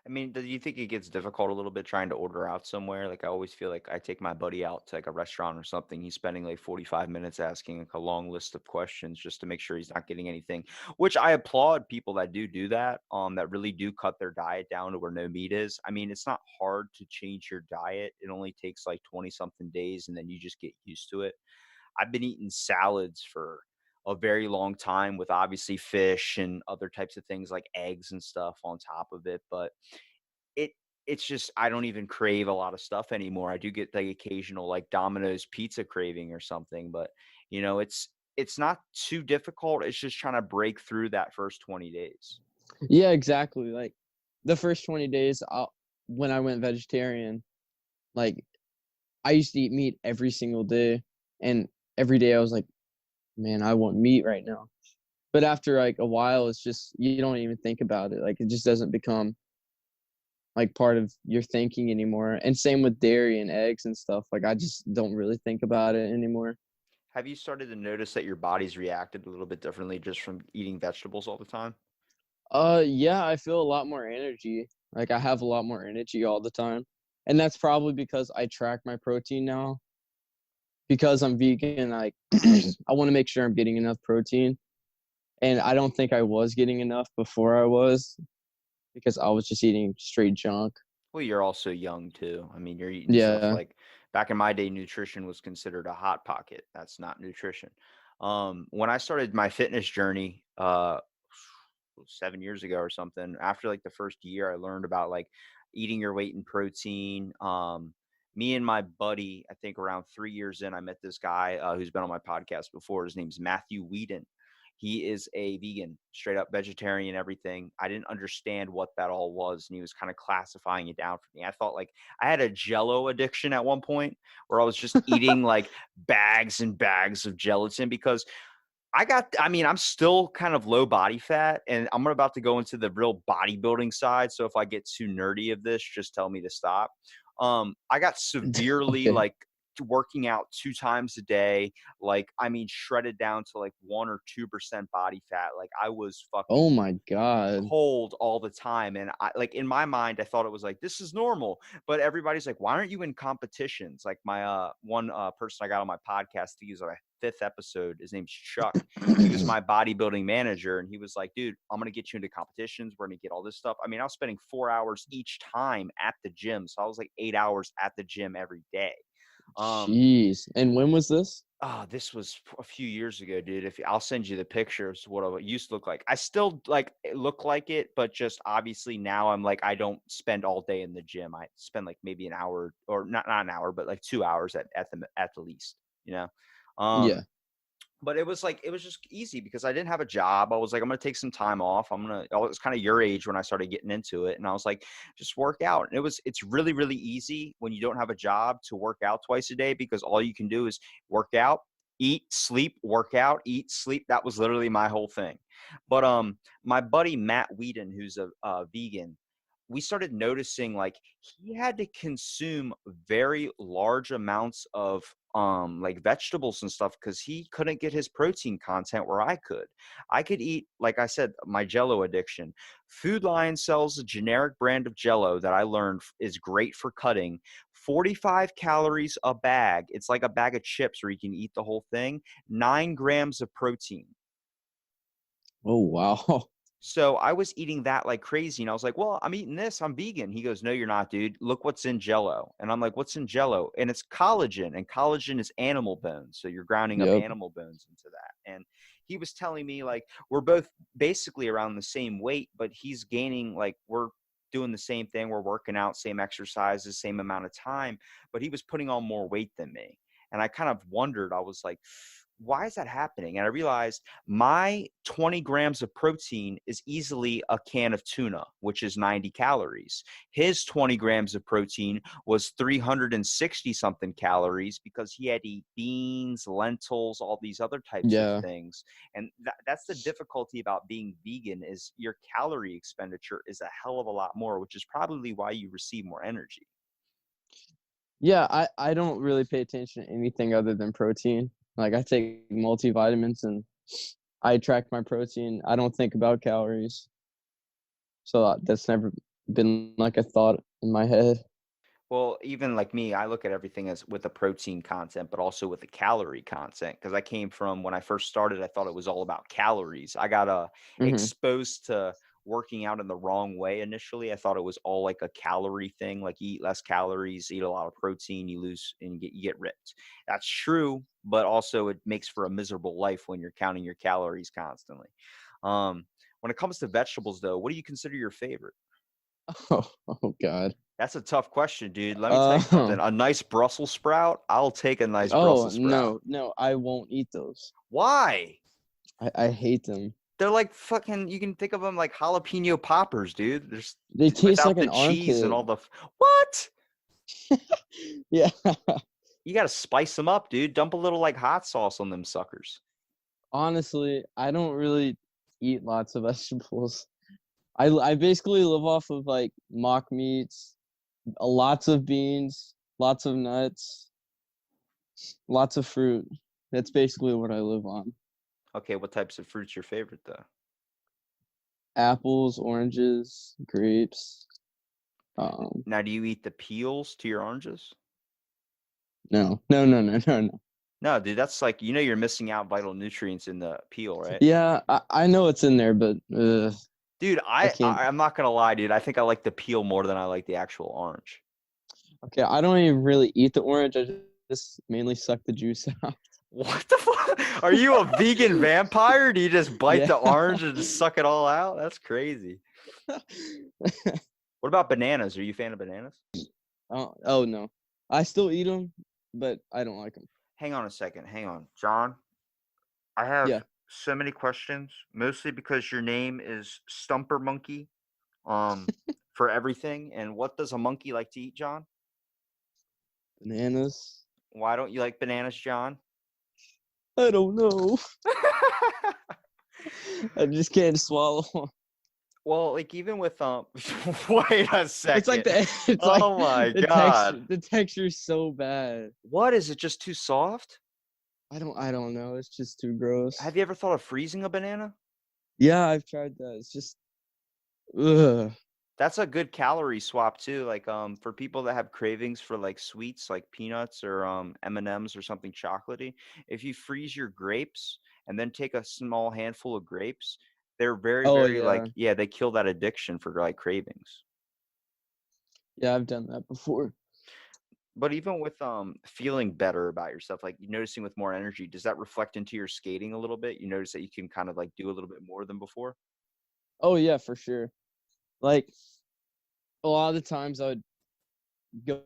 I mean, do you think it gets difficult a little bit trying to order out somewhere? Like, I always feel like I take my buddy out to like a restaurant or something. He's spending like 45 minutes asking like a long list of questions just to make sure he's not getting anything, which I applaud people that do that, that really do cut their diet down to where no meat is. I mean, it's not hard to change your diet. It only takes like 20 something days and then you just get used to it. I've been eating salads for a very long time with obviously fish and other types of things like eggs and stuff on top of it, but it it's just I don't even crave a lot of stuff anymore. I do get the occasional like Domino's pizza craving or something, but it's not too difficult. It's just trying to break through that first 20 days. Yeah, exactly. Like the first 20 days when I went vegetarian, like I used to eat meat every single day, and every day I was like, man, I want meat right now. But after like a while, it's just you don't even think about it. Like it just doesn't become like part of your thinking anymore. And same with dairy and eggs and stuff. Like I just don't really think about it anymore. Have you started to notice that your body's reacted a little bit differently just from eating vegetables all the time? Yeah, I feel a lot more energy. Like I have a lot more energy all the time. And that's probably because I track my protein now. Because I'm vegan, I I want to make sure I'm getting enough protein. And I don't think I was getting enough before I was because I was just eating straight junk. Well, you're also young too. I mean, you're eating stuff Yeah. like back in my day, nutrition was considered a hot pocket. That's not nutrition. When I started my fitness journey, 7 years ago or something, after like the first year, I learned about like eating your weight in protein. Me and my buddy, I think around 3 years in, I met this guy who's been on my podcast before. His name's Matthew Whedon. He is a vegan, straight up vegetarian, everything. I didn't understand what that all was. And he was kind of classifying it down for me. I thought like I had a jello addiction at one point where I was just eating like bags and bags of gelatin because I mean, I'm still kind of low body fat and I'm about to go into the real bodybuilding side. So if I get too nerdy of this, just tell me to stop. I got severely Okay. like working out 2 times a day, like I mean, shredded down to like 1 or 2% body fat. Like I was Oh fucking my god. cold all the time. And I like in my mind, I thought it was like, this is normal. But everybody's like, why aren't you in competitions? Like my one person I got on my podcast, he was my fifth episode. His name's Chuck. He was my bodybuilding manager. And he was like, dude, I'm gonna get you into competitions. We're gonna get all this stuff. I mean, I was spending 4 hours each time at the gym. So I was like 8 hours at the gym every day. Jeez. And when was this? This was a few years ago, dude. If I'll send you the pictures, what it used to look like. I still like look like it, but just obviously now I'm like I don't spend all day in the gym. I spend like maybe an hour or not an hour, but like 2 hours at the least, you know. Yeah. Um, but it was like it was just easy because I didn't have a job. I was like, I'm gonna take some time off. I was kind of your age when I started getting into it, and I was like, just work out. And it's really, really easy when you don't have a job to work out twice a day because all you can do is work out, eat, sleep, workout, eat, sleep. That was literally my whole thing. But my buddy Matt Whedon, who's a vegan, we started noticing like he had to consume very large amounts of like vegetables and stuff because he couldn't get his protein content where I could. I could eat, like I said, my Jello addiction. Food Lion sells a generic brand of Jello that I learned is great for cutting. 45 calories a bag. It's like a bag of chips where you can eat the whole thing. 9 grams of protein. Oh, wow. So I was eating that like crazy. And I was like, well, I'm eating this. I'm vegan. He goes, no, you're not, dude. Look what's in Jello. And I'm like, what's in Jello? And it's collagen. And collagen is animal bones. So you're grounding up Yep. animal bones into that. And he was telling me like we're both basically around the same weight, but he's gaining, like we're doing the same thing. We're working out, same exercises, same amount of time, but he was putting on more weight than me. And I kind of wondered, I was like, why is that happening? And I realized my 20 grams of protein is easily a can of tuna, which is 90 calories. His 20 grams of protein was 360 something calories because he had to eat beans, lentils, all these other types Yeah. of things. And that's the difficulty about being vegan is your calorie expenditure is a hell of a lot more, which is probably why you receive more energy. Yeah, I don't really pay attention to anything other than protein. Like I take multivitamins and I track my protein. I don't think about calories. So that's never been like a thought in my head. Well, even like me, I look at everything as with the protein content, but also with the calorie content. Because I came from when I first started, I thought it was all about calories. I got Hmm. exposed to working out in the wrong way initially. I thought it was all like a calorie thing, like you eat less calories, eat a lot of protein, you lose and you get ripped. That's true, but also it makes for a miserable life when you're counting your calories constantly. When it comes to vegetables, though, what do you consider your favorite? Oh God. That's a tough question, dude. Let me tell you Uh, something. A nice Brussels sprout, I'll take a nice oh Brussels sprout. no, I won't eat those. Why? I hate them. They're like fucking, you can think of them like jalapeno poppers, dude. There's They taste without like the an cheese and armpit. all the what? Yeah. You got to spice them up, dude. Dump a little like hot sauce on them suckers. Honestly, I don't really eat lots of vegetables. I basically live off of like mock meats, lots of beans, lots of nuts, lots of fruit. That's basically what I live on. Okay, what types of fruits your favorite though? Apples, oranges, grapes. Um, Now, do you eat the peels to your oranges? no. No, dude, that's like you're missing out vital nutrients in the peel, right? Yeah, I know it's in there, but Dude, I can't. I'm not gonna lie, dude. I think I like the peel more than I like the actual orange. Okay, I don't even really eat the orange. I just mainly suck the juice out. What the fuck? Are you a vegan vampire? Do you just bite Yeah. the orange and just suck it all out? That's crazy. What about bananas? Are you a fan of bananas? Oh no, I still eat them, but I don't like them. Hang on a second. Hang on. John, I have Yeah, so many questions, mostly because your name is Stumper Monkey, um, for everything. And what does a monkey like to eat, John? bananas. Why don't you like bananas, John? I don't know. I just can't swallow 'em. Well, like even with wait a It's like second. it's like Oh my the God. texture. The texture's so bad. What is it just too soft? I don't know. It's just too gross. Have you ever thought of freezing a banana? Yeah, I've tried that. It's just ugh. That's a good calorie swap too. Like for people that have cravings for like sweets like peanuts or M&Ms or something chocolatey, if you freeze your grapes and then take a small handful of grapes, they're very, Oh very yeah. like yeah, they kill that addiction for like cravings. Yeah, I've done that before. But even with feeling better about yourself, like you noticing with more energy, does that reflect into your skating a little bit? You notice that you can kind of like do a little bit more than before? Oh yeah, for sure. Like a lot of the times I would go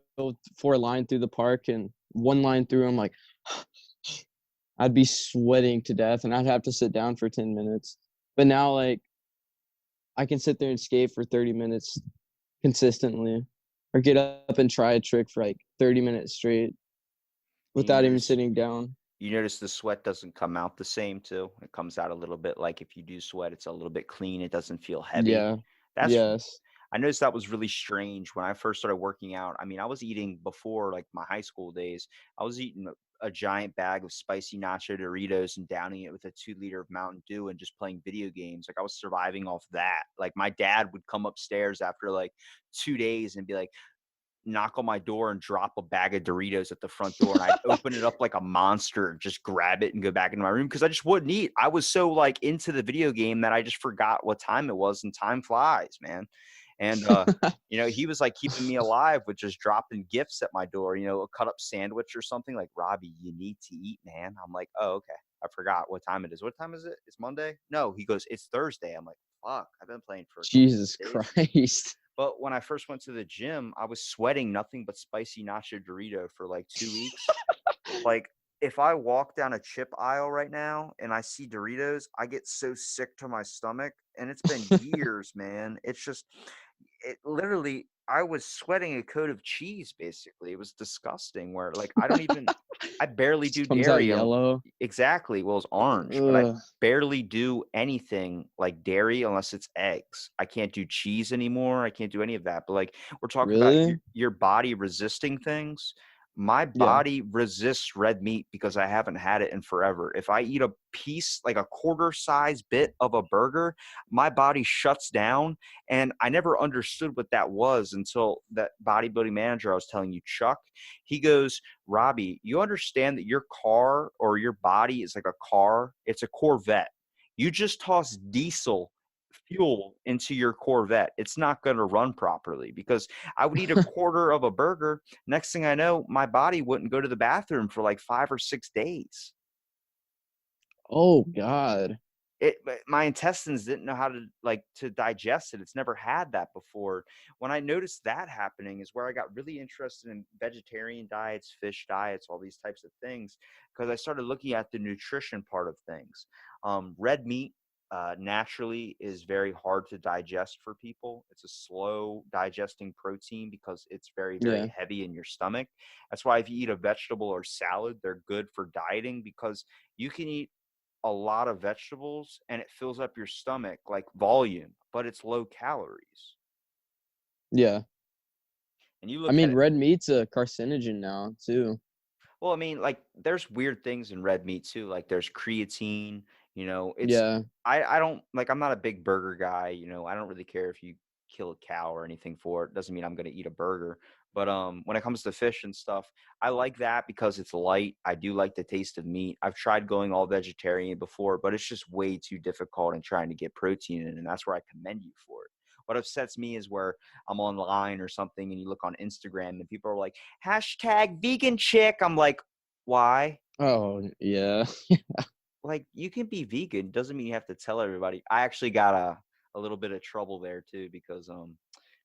for a line through the park and one line through, I'm like, I'd be sweating to death and I'd have to sit down for 10 minutes. But now, like, I can sit there and skate for 30 minutes consistently or get up and try a trick for like 30 minutes straight And you without even notice sitting down. You notice the sweat doesn't come out the same too. It comes out a little bit like if you do sweat, it's a little bit clean. It doesn't feel heavy. Yeah. That's Yes. I noticed that was really strange when I first started working out. I mean, I was eating before like my high school days. I was eating a giant bag of spicy nacho Doritos and downing it with a 2 liter of Mountain Dew and just playing video games. Like I was surviving off that. Like my dad would come upstairs after like 2 days and be like, knock on my door and drop a bag of Doritos at the front door, and I'd open it up like a monster, just grab it and go back into my room because I just wouldn't eat. I was so like into the video game that I just forgot what time it was, and time flies, man. And he was like keeping me alive with just dropping gifts at my door, a cut up sandwich or something like, Robbie, you need to eat, man. I'm like, oh, okay. I forgot what time it is. What time is it? It's Monday? No, he goes, it's Thursday. I'm like, fuck, I've been playing for a couple Jesus days. Christ. But when I first went to the gym, I was sweating nothing but spicy nacho Dorito for like 2 weeks. Like, if I walk down a chip aisle right now and I see Doritos, I get so sick to my stomach. And it's been years, man. It's just, it literally, I was sweating a coat of cheese, basically. It was disgusting. Where, like, I barely do Comes out dairy. yellow. Exactly. Well, it's orange, but I Ugh. barely do anything like dairy unless it's eggs. I can't do cheese anymore. I can't do any of that. But like we're talking about Really? your body resisting things. My Yeah. body resists red meat because I haven't had it in forever. If I eat a piece, like a quarter size bit of a burger, my body shuts down. And I never understood what that was until that bodybuilding manager I was telling you, Chuck, he goes, Robbie, you understand that your car or your body is like a car? It's a Corvette. You just toss diesel fuel into your Corvette. It's not going to run properly because I would eat a quarter of a burger. Next thing I know, my body wouldn't go to the bathroom for like 5 or 6 days. Oh God. My intestines didn't know how to digest it. It's never had that before. When I noticed that happening is where I got really interested in vegetarian diets, fish diets, all these types of things, because I started looking at the nutrition part of things. Red meat naturally is very hard to digest for people. It's a slow digesting protein because it's very, very Yeah. heavy in your stomach. That's why if you eat a vegetable or salad, they're good for dieting because you can eat a lot of vegetables and it fills up your stomach like volume, but it's low calories. Yeah. And you I look at mean, it, red meat's a carcinogen now too. well, I mean, like there's weird things in red meat too. Like there's creatine, it's Yeah. I don't like I'm not a big burger guy, I don't really care if you kill a cow or anything for it. Doesn't mean I'm gonna eat a burger. But when it comes to fish and stuff, I like that because it's light. I do like the taste of meat. I've tried going all vegetarian before, but it's just way too difficult in trying to get protein in, and that's where I commend you for it. What upsets me is where I'm online or something and you look on Instagram and people are like, hashtag vegan chick. I'm like, why? Oh yeah. Like, you can be vegan. Doesn't mean you have to tell everybody. I actually got a little bit of trouble there too because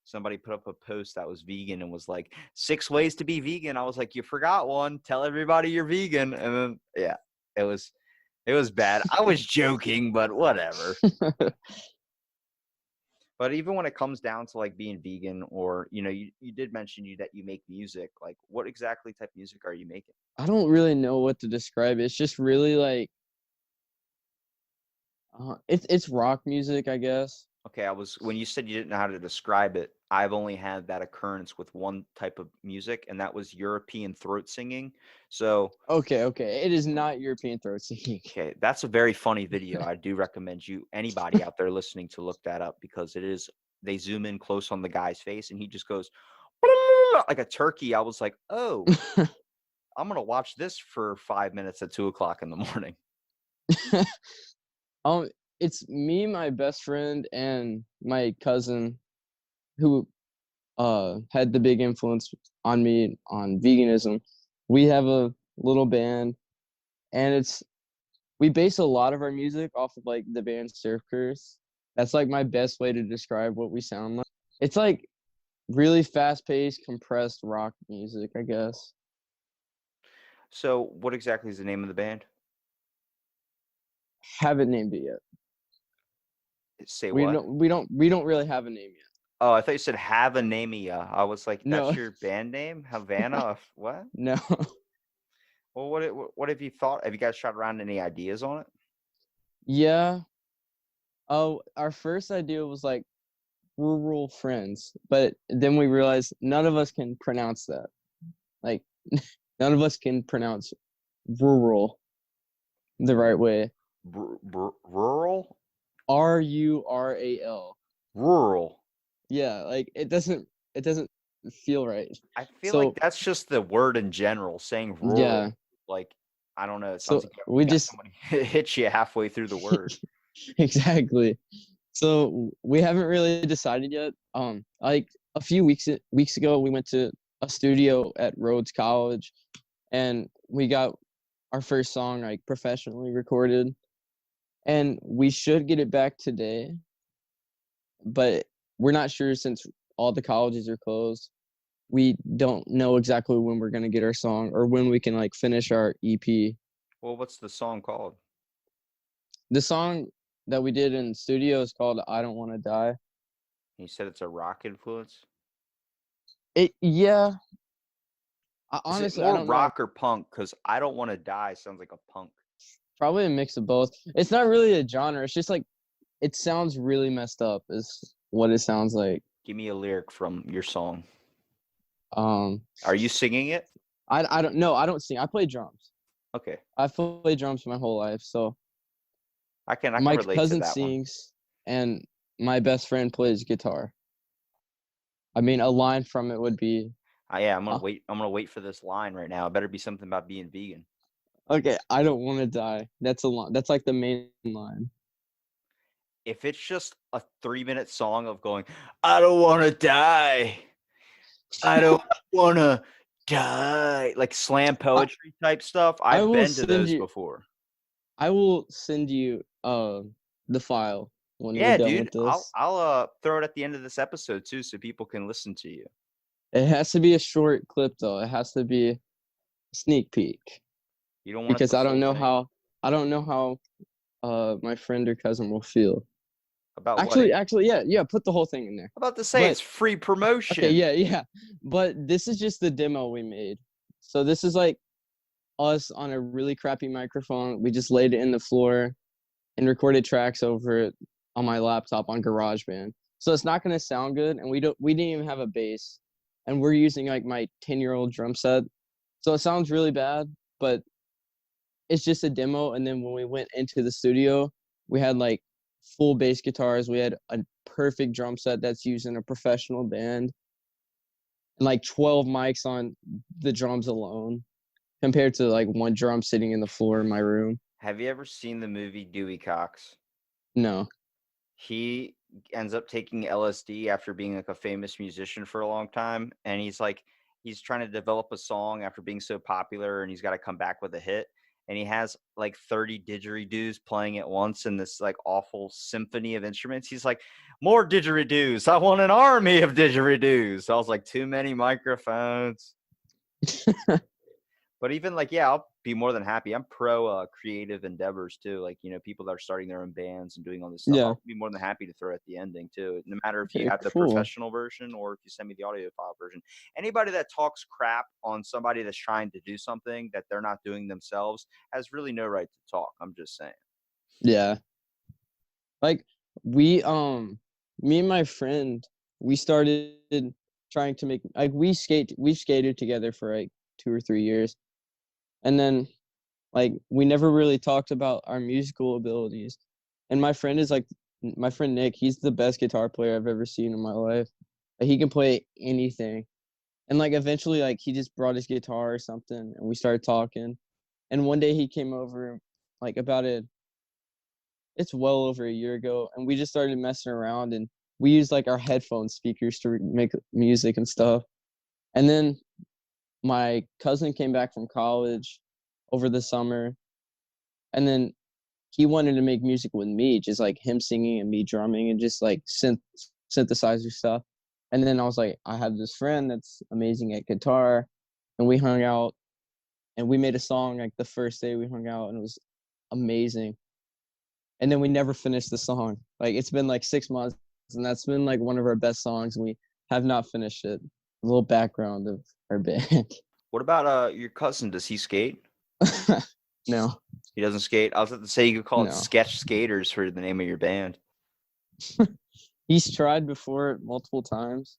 somebody put up a post that was vegan and was like 6 ways to be vegan. I was like, you forgot one. Tell everybody you're vegan. And then yeah, it was bad. I was joking, but whatever. But even when it comes down to like being vegan or you did mention that you make music, like what exactly type of music are you making? I don't really know what to describe. It's just really like it's rock music, I guess. Okay, when you said you didn't know how to describe it, I've only had that occurrence with one type of music, and that was European throat singing. So, Okay. It is not European throat singing. okay, that's a very funny video. I do recommend anybody out there listening to look that up because they zoom in close on the guy's face and he just goes like a turkey. I was like, oh, I'm gonna watch this for 5 minutes at 2 o'clock in the morning. Um, it's me, my best friend, and my cousin who had the big influence on me on veganism. We have a little band, and we base a lot of our music off of like the band Surf Curse. That's like my best way to describe what we sound like. It's like really fast-paced, compressed rock music, I guess. So, what exactly is the name of the band? Haven't named it yet. Say We what? don't we don't we don't really have a name yet. Oh, I thought you said Havanamia. I was like, No, that's your band name? Havana? What? no. Well, what have you thought? Have you guys shot around any ideas on it? Yeah. Oh, our first idea was like rural friends, but then we realized none of us can pronounce that. Like, none of us can pronounce rural the right way. Rural? Rural. Rural. Yeah, like it doesn't feel right. I feel like So that's just the word in general. Saying rural, yeah, like I don't know. It so sounds like we you got just somebody hit you halfway through the word. exactly. So we haven't really decided yet. Like a few weeks ago, we went to a studio at Rhodes College, and we got our first song like professionally recorded, and we should get it back today, but we're not sure since all the colleges are closed. We don't know exactly when we're gonna get our song or when we can like finish our EP. Well, what's the song called? The song that we did in studio is called "I Don't Want to Die." You said it's a rock influence. Yeah. Is it Honestly, I more don't know. rock or punk? Because I don't want to die sounds like a punk. Probably a mix of both. It's not really a genre. It's just like it sounds really messed up. Is what it sounds like. Give me a lyric from your song. Um, Are you singing it? I don't know. I don't sing. I play drums. Okay, I've played drums my whole life. So I can my relate to cousin that one. sings, and my best friend plays guitar. I mean, a line from it would be, Yeah, I'm gonna uh, wait. I'm gonna wait for this line right now. It better be something about being vegan. okay, I don't want to die. That's a line. That's like the main line. If it's just a 3-minute song of going, I don't want to die. I don't want to die. Like slam I, poetry type stuff. I I've will been to send those you. before. I will send you the file when we're Yeah, done dude. with this. I'll throw it at the end of this episode too, so people can listen to you. It has to be a short clip though. It has to be a sneak peek You don't want it because the full thing? I don't know how my friend or cousin will feel. About what? I'm Actually, yeah, put the whole thing in there. about to say But it's free okay, promotion. yeah. But this is just the demo we made. So this is like us on a really crappy microphone. We just laid it in the floor and recorded tracks over it on my laptop on GarageBand. So it's not gonna sound good, and we didn't even have a bass, and we're using like my 10-year-old drum set. So it sounds really bad, but it's just a demo. And then when we went into the studio, we had like full bass guitars. We had a perfect drum set that's used in a professional band, and like 12 mics on the drums alone, compared to like one drum sitting in the floor in my room. Have you ever seen the movie Dewey Cox? No. He ends up taking LSD after being like a famous musician for a long time, and he's trying to develop a song after being so popular, and he's got to come back with a hit, and he has like 30 didgeridoos playing at once in this like awful symphony of instruments. He's like, more didgeridoos, I want an army of didgeridoos. So I was like, too many microphones. But even like, yeah, I'll be more than happy. I'm pro creative endeavors too. Like, people that are starting their own bands and doing all this stuff. Yeah. I'll be more than happy to throw at the ending too. No matter if you Okay, have the cool. professional version or if you send me the audio file version. Anybody that talks crap on somebody that's trying to do something that they're not doing themselves has really no right to talk. I'm just saying. Yeah. Like we me and my friend, we started trying to make like we skated together for like 2 or 3 years. And then like we never really talked about our musical abilities. And my friend Nick, he's the best guitar player I've ever seen in my life. Like, he can play anything. And like eventually like he just brought his guitar or something and we started talking. And one day he came over like it's well over a year ago, and we just started messing around, and we used like our headphone speakers to make music and stuff. And then my cousin came back from college over the summer, and then he wanted to make music with me, just like him singing and me drumming and just like synthesizer stuff. And then I was like, I have this friend that's amazing at guitar, and we hung out and we made a song like the first day we hung out, and it was amazing. And then we never finished the song. Like it's been like 6 months, and that's been like one of our best songs. And we have not finished it. A little background of our band. What about your cousin? Does he skate? No, He doesn't skate. I was about to say you could call it no. Sketch Skaters for the name of your band. He's tried before multiple times,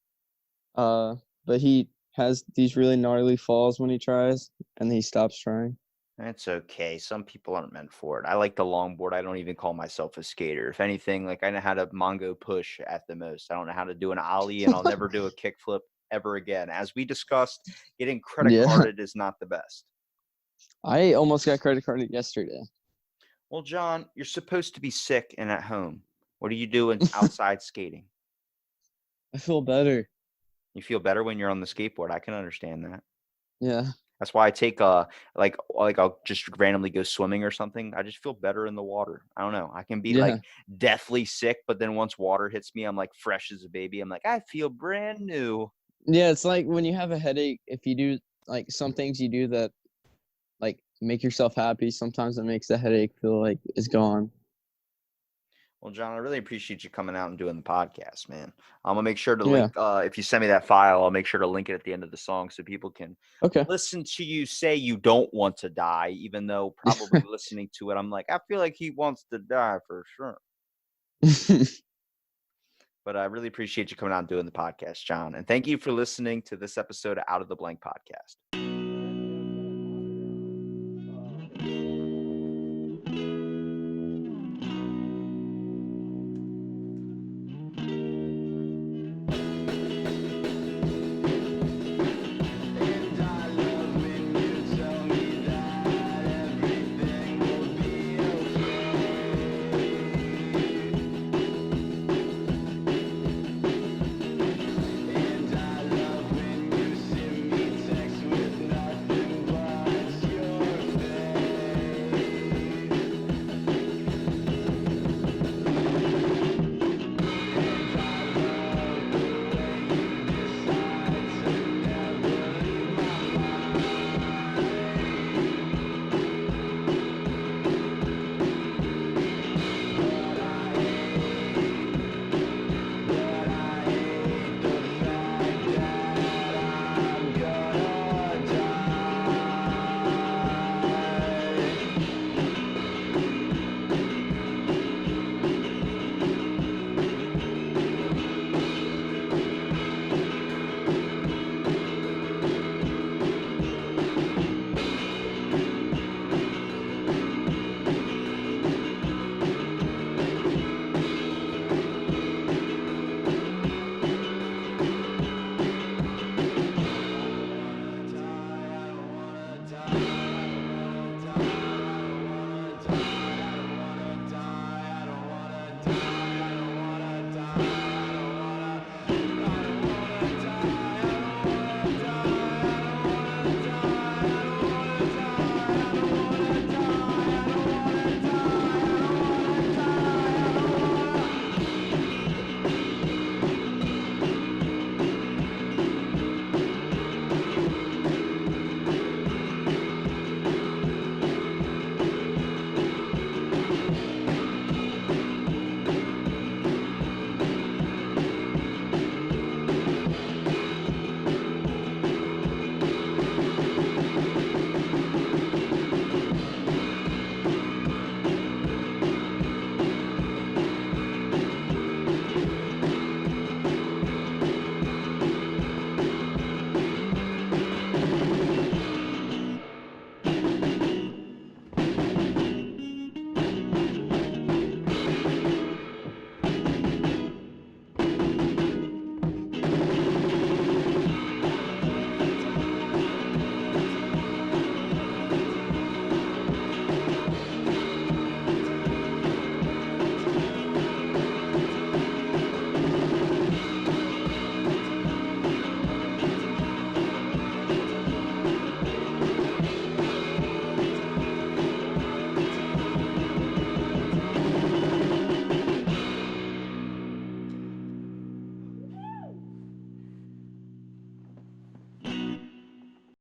but he has these really gnarly falls when he tries, and he stops trying. That's okay. Some people aren't meant for it. I like the longboard. I don't even call myself a skater. If anything, like I know how to Mongo push at the most. I don't know how to do an ollie, and I'll never do a kickflip ever again. As we discussed, getting credit Yeah, carded is not the best. I almost got credit carded yesterday. Well, John, you're supposed to be sick and at home. What are you doing outside skating? I feel better. You feel better when you're on the skateboard. I can understand that. Yeah, That's why I take like I'll just randomly go swimming or something. I just feel better in the water. I don't know. I can be like yeah, deathly sick, but then once water hits me, I'm like fresh as a baby. I'm like, I feel brand new. yeah. It's like when you have a headache. If you do like some things you do that like make yourself happy, sometimes it makes the headache feel like it's gone. Well, John, I really appreciate you coming out and doing the podcast, man. I'm gonna make sure to Yeah. link if you send me that file, I'll make sure to link it at the end of the song so people can Okay. listen to you say you don't want to die, even though probably listening to it, I'm like, I feel like he wants to die for sure. But I really appreciate you coming out and doing the podcast, John. And thank you for listening to this episode of Out of the Blank podcast.